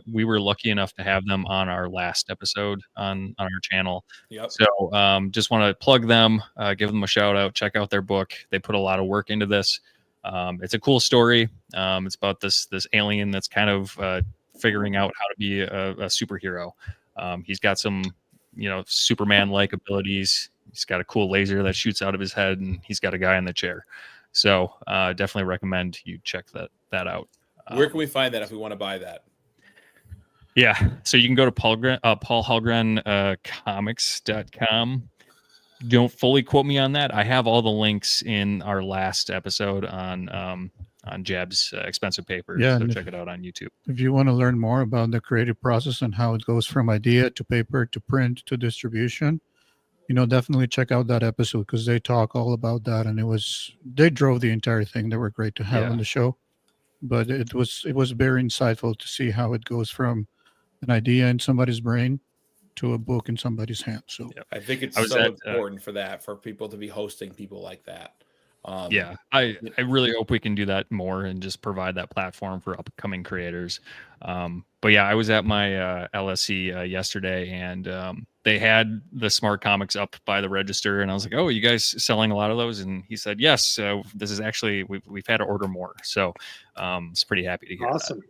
we were lucky enough to have them on our last episode on our channel. Yep. So just want to plug them, give them a shout out, check out their book. They put a lot of work into this. It's a cool story. It's about this alien that's kind of figuring out how to be a superhero. He's got some, Superman-like abilities. He's got a cool laser that shoots out of his head, and he's got a guy in the chair. So definitely recommend you check that out. Where can we find that if we want to buy that? Yeah, so you can go to Paul Hallgren comics.com. Don't fully quote me on that. I have all the links in our last episode on Jab's expensive paper. Yeah, so check it out on YouTube. If you want to learn more about the creative process and how it goes from idea to paper to print to distribution, definitely check out that episode because they talk all about that, and they drove the entire thing. They were great to have on the show. But it was very insightful to see how it goes from an idea in somebody's brain to a book in somebody's hand. So I think it's important for people to be hosting people like that. I really hope we can do that more and just provide that platform for upcoming creators. But yeah, I was at my LSE yesterday, and they had the Smart Comics up by the register, and I was like, "Oh, you guys selling a lot of those?" And he said, "Yes, this is actually we've had to order more." So it's pretty happy to hear. Awesome.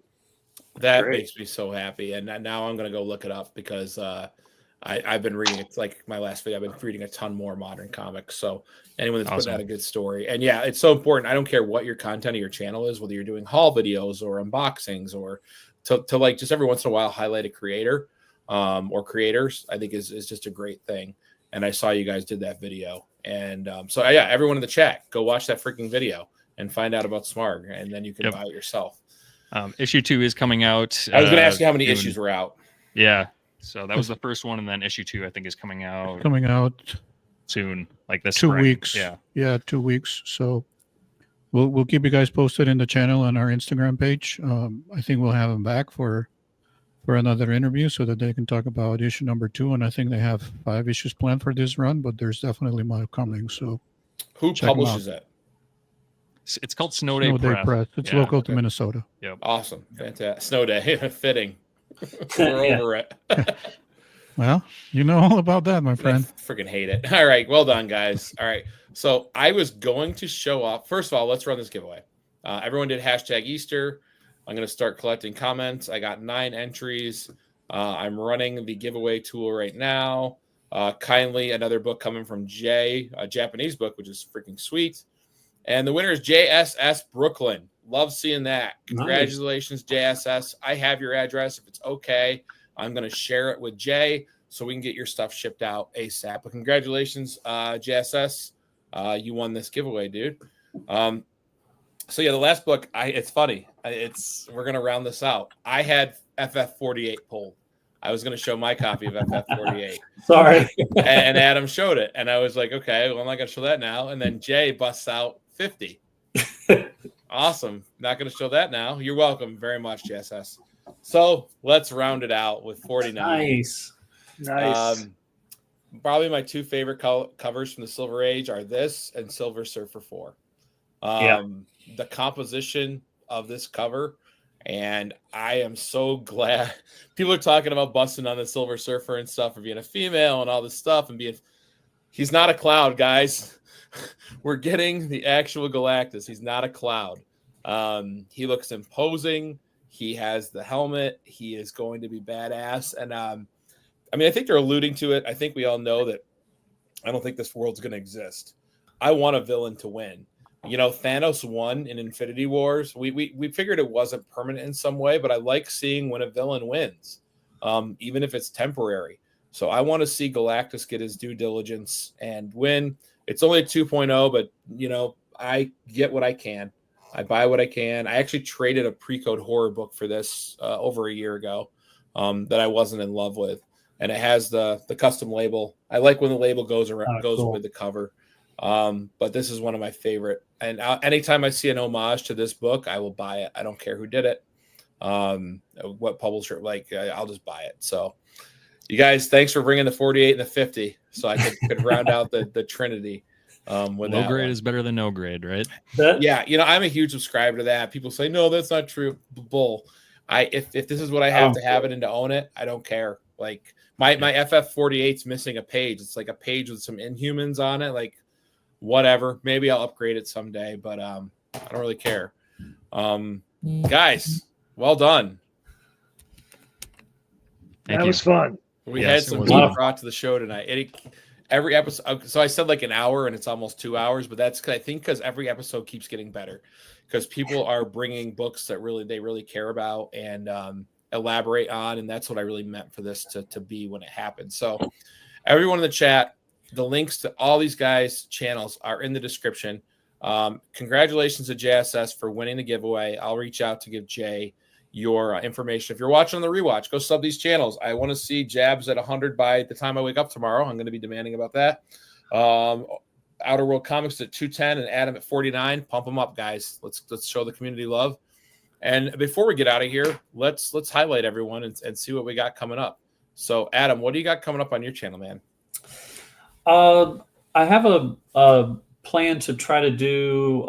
That makes me so happy, and now I'm gonna go look it up because I've been reading. It's like my last video. I've been reading a ton more modern comics. So anyone that's putting out a good story, and yeah, it's so important. I don't care what your content of your channel is, whether you're doing haul videos or unboxings or to like just every once in a while highlight a creator or creators. I think is just a great thing. And I saw you guys did that video, and so yeah, everyone in the chat, go watch that freaking video and find out about Smarg, and then you can buy it yourself. Issue 2 is coming out. I was going to ask you how many issues were out. Yeah. So that was the first one, and then issue 2 I think is coming out soon, like this 2 spring. weeks. Yeah, 2 weeks. So we'll keep you guys posted in the channel and our Instagram page. I think we'll have them back for another interview so that they can talk about issue number 2. And I think they have 5 issues planned for this run, but there's definitely more coming. So who publishes it? It's called Snow Day Press. It's local to Minnesota. Yep. Awesome. Fantastic. Snow Day. Fitting. We're over it. Well, you know all about that, my friend. I freaking hate it. All right. Well done, guys. All right. So I was going to show off. First of all, let's run this giveaway. Everyone did #Easter. I'm going to start collecting comments. I got 9 entries. I'm running the giveaway tool right now. Kindly, another book coming from Jay, a Japanese book, which is freaking sweet. And the winner is JSS Brooklyn. Love seeing that. Congratulations, nice. JSS. I have your address. If it's okay, I'm going to share it with Jay so we can get your stuff shipped out ASAP. But congratulations, JSS. You won this giveaway, dude. So yeah, the last book, it's funny. We're going to round this out. I had FF48 pulled. I was going to show my copy of FF48. Sorry. and Adam showed it. And I was like, okay, well, I'm not going to show that now. And then Jay busts out 50. Awesome. Not going to show that now. You're welcome very much, JSS. So let's round it out with 49. Nice. Probably my 2 favorite covers from the Silver Age are this and Silver Surfer 4. The composition of this cover, and I am so glad people are talking about busting on the Silver Surfer and stuff for being a female and all this stuff and he's not a cloud, guys. We're getting the actual Galactus. He's not a cloud. He looks imposing. He has the helmet. He is going to be badass. And I think they're alluding to it. I think we all know that I don't think this world's going to exist. I want a villain to win. Thanos won in Infinity Wars. We figured it wasn't permanent in some way, but I like seeing when a villain wins, even if it's temporary. So I want to see Galactus get his due diligence and win. It's only a 2.0, but, I get what I can. I buy what I can. I actually traded a pre-code horror book for this over a year ago that I wasn't in love with. And it has the custom label. I like when the label goes cool. With the cover. But this is one of my favorite. And anytime I see an homage to this book, I will buy it. I don't care who did it, what publisher. I'll just buy it. So, you guys, thanks for bringing the 48 and the 50, so I could round out the Trinity. With low grade is better than no grade, right? Yeah, I'm a huge subscriber to that. People say no, that's not true. Bull. If this is what I have to have it and to own it, I don't care. Like my FF48's missing a page. It's like a page with some Inhumans on it. Like, whatever. Maybe I'll upgrade it someday, but I don't really care. Guys, well done. That was fun. We had some people brought to the show tonight. Every episode, so I said like an hour, and it's almost 2 hours, but that's I think because every episode keeps getting better because people are bringing books that they really care about and elaborate on, and that's what I really meant for this to be when it happened. So, everyone in the chat, the links to all these guys' channels are in the description. Congratulations to JSS for winning the giveaway. I'll reach out to give Jay your information. If you're watching on the rewatch, go sub these channels. I want to see Jabs at 100 by the time I wake up tomorrow. I'm going to be demanding about that. Outerworld Comics at 210 and Adam at 49. Pump them up, guys. Let's show the community love. And before we get out of here, let's highlight everyone and see what we got coming up. So, Adam, what do you got coming up on your channel, man? I have a plan to try to do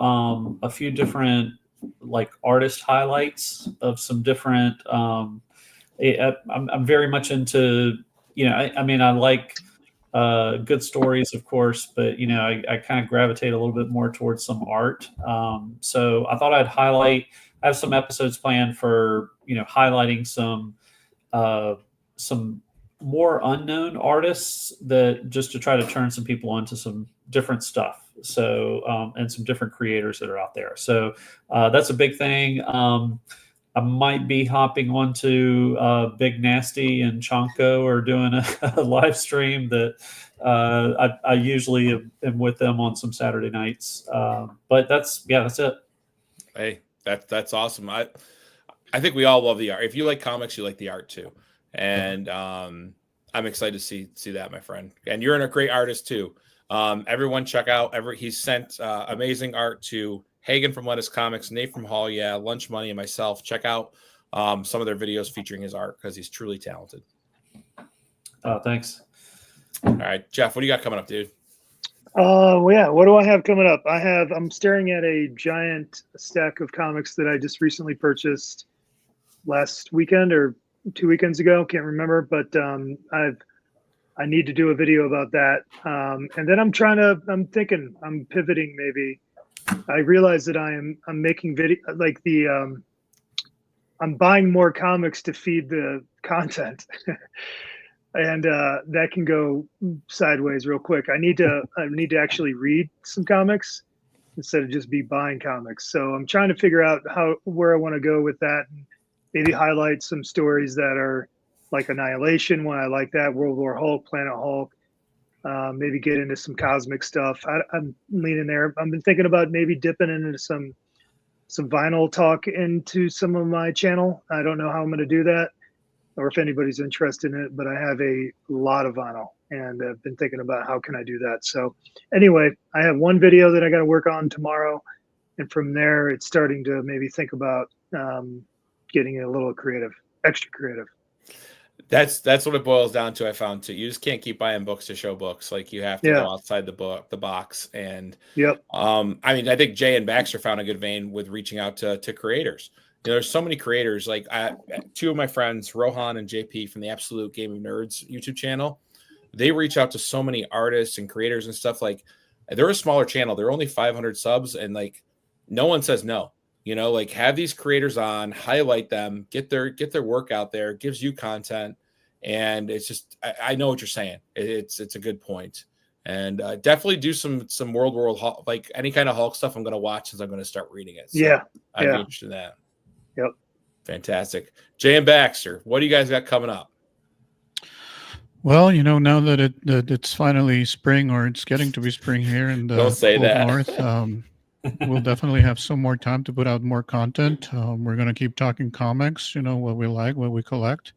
a few different artist highlights of some different. I'm very much into I like good stories, of course, but I kind of gravitate a little bit more towards some art. So I thought I'd highlight. I have some episodes planned for highlighting some more unknown artists that just to try to turn some people onto some different stuff. So, and some different creators that are out there. So that's a big thing. I might be hopping onto Big Nasty and Chonko or doing a live stream that I usually am with them on some Saturday nights. But that's it. Hey, that's awesome. I think we all love the art. If you like comics, you like the art too. and I'm excited to see that, my friend. And you're a great artist too. Everyone check out he's sent amazing art to Hagen from Lettuce Comics, Nate from Hall, Lunch Money, and myself. Check out some of their videos featuring his art because he's truly talented. Oh, thanks. All right, Jeff, what do you got coming up, dude? Well, yeah, what do I have coming up? I'm staring at a giant stack of comics that I just recently purchased last weekend or 2 weekends ago. Can't remember, but I need to do a video about that. And then I'm thinking I'm pivoting maybe. I realize that I'm making video like I'm buying more comics to feed the content. And that can go sideways real quick. I need to actually read some comics instead of just be buying comics. So I'm trying to figure out where I want to go with that, and maybe highlight some stories that are like Annihilation, when I like that, World War Hulk, Planet Hulk. Maybe get into some cosmic stuff. I'm leaning there. I've been thinking about maybe dipping into some vinyl talk into some of my channel. I don't know how I'm going to do that, or if anybody's interested in it, but I have a lot of vinyl and I've been thinking about how can I do that. So anyway, I have one video that I got to work on tomorrow. And from there, it's starting to maybe think about getting a little creative, extra creative. That's what it boils down to. I found too. You just can't keep buying books to show books. Like you have to go outside the box. And I mean, I think Jay and Baxter found a good vein with reaching out to creators. You know, there's so many creators. Like two of my friends, Rohan and JP from the Absolute Game of Nerds YouTube channel, they reach out to so many artists and creators and stuff. Like they're a smaller channel. They're only 500 subs, and like no one says no. You know, like have these creators on, highlight them, get their work out there. It gives you content, and it's just I know what you're saying. It's a good point, and definitely do some World Hulk, like any kind of Hulk stuff. I'm going to watch since I'm going to start reading it. So I'd be interested in that. Yep. Fantastic. Jay and Baxter, what do you guys got coming up? Well, you know, now that it's finally spring, or it's getting to be spring here in the Don't say that. North, we'll definitely have some more time to put out more content. We're going to keep talking comics, you know, what we like, what we collect.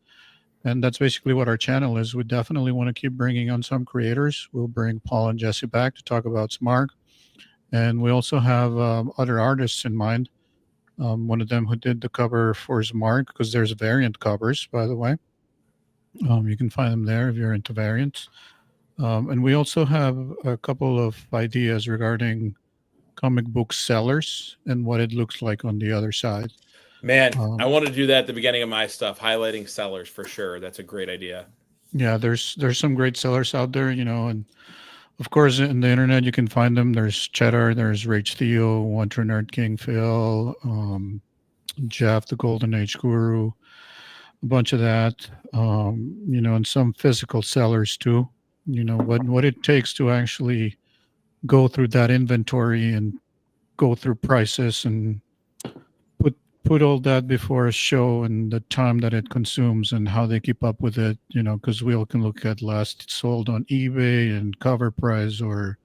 And that's basically what our channel is. We definitely want to keep bringing on some creators. We'll bring Paul and Jesse back to talk about Smart. And we also have other artists in mind. One of them who did the cover for Smart, because there's variant covers, by the way. You can find them there if you're into variants. And we also have a couple of ideas regarding comic book sellers and what it looks like on the other side. Man, I want to do that at the beginning of my stuff, highlighting sellers for sure. That's a great idea. Yeah, there's some great sellers out there, you know, and of course in the internet you can find them. There's Cheddar, there's Rage Theo, One True Nerd King Phil, Jeff the Golden Age Guru, a bunch of that, you know, and some physical sellers too. You know what it takes to actually go through that inventory and go through prices and put all that before a show, and the time that it consumes and how they keep up with it, you know, because we all can look at last sold on eBay and cover price or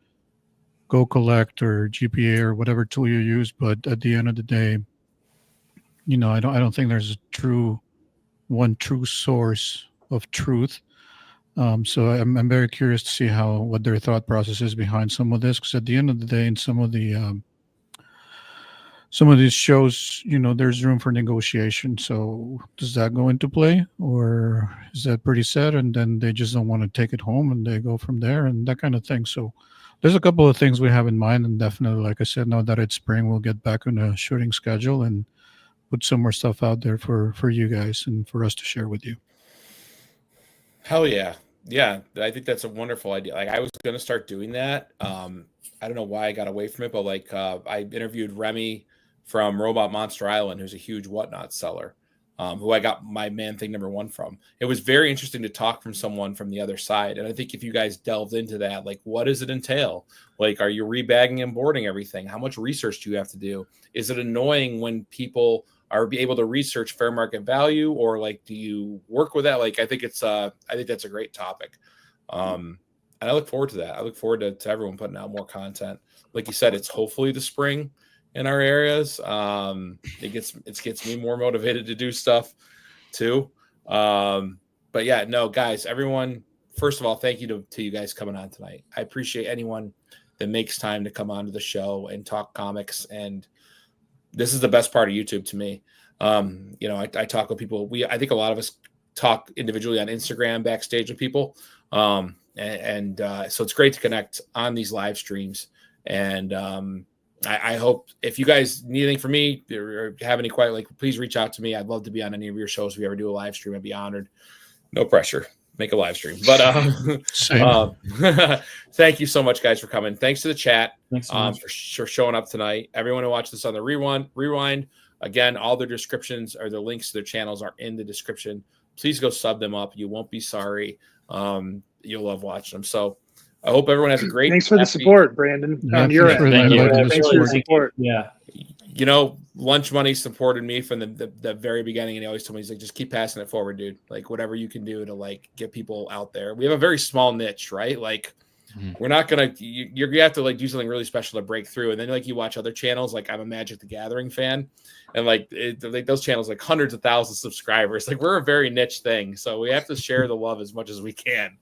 Go Collect or GPA or whatever tool you use. But at the end of the day, you know, I don't think there's one true source of truth. So I'm very curious to see what their thought process is behind some of this, because at the end of the day, in some of these shows, you know, there's room for negotiation. So does that go into play, or is that pretty set and then they just don't want to take it home and they go from there and that kind of thing? So there's a couple of things we have in mind, and definitely, like I said, now that it's spring, we'll get back on a shooting schedule and put some more stuff out there for you guys and for us to share with you. Hell yeah. Yeah, I think that's a wonderful idea. Like I was going to start doing that. I don't know why I got away from it, but like I interviewed Remy from Robot Monster Island, who's a huge Whatnot seller, who I got my Man Thing #1 from. It was very interesting to talk from someone from the other side. And I think if you guys delved into that, like what does it entail? Like, are you rebagging and boarding everything? How much research do you have to do? Is it annoying when people are able to research fair market value, or like, do you work with that? Like, I think that's a great topic. And I look forward to that. I look forward to everyone putting out more content. Like you said, it's hopefully the spring in our areas. It gets me more motivated to do stuff too. but yeah, no, guys, everyone, first of all, thank you to you guys coming on tonight. I appreciate anyone that makes time to come onto the show and talk comics. And this is the best part of YouTube to me. You know, I talk with people. I think a lot of us talk individually on Instagram backstage with people. So it's great to connect on these live streams. And I hope if you guys need anything from me or have any quite please reach out to me. I'd love to be on any of your shows. If we ever do a live stream, I'd be honored. No pressure. Make a live stream. But thank you so much, guys, for coming. Thanks to the chat for showing up tonight. Everyone who watched this on the rewind. Again, all their descriptions or the links to their channels are in the description. Please go sub them up. You won't be sorry. You'll love watching them. So I hope everyone has a great. Thanks for the support, Brandon. On your end. Thank you. Thanks for the support. Yeah. You know, Lunch Money supported me from the very beginning, and he always told me, he's like, just keep passing it forward, dude. Like, whatever you can do to like get people out there. We have a very small niche, right? Like, we're not gonna. You have to like do something really special to break through, and then like you watch other channels. Like, I'm a Magic the Gathering fan, and like those channels like hundreds of thousands of subscribers. Like, we're a very niche thing, so we have to share the love as much as we can.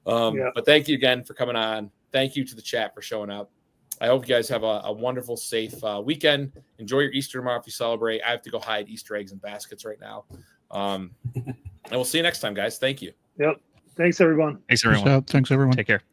But thank you again for coming on. Thank you to the chat for showing up. I hope you guys have a wonderful, safe weekend. Enjoy your Easter tomorrow if you celebrate. I have to go hide Easter eggs in baskets right now. And we'll see you next time, guys. Thank you. Yep. Thanks, everyone. Thanks, everyone. Thanks, everyone. Take care.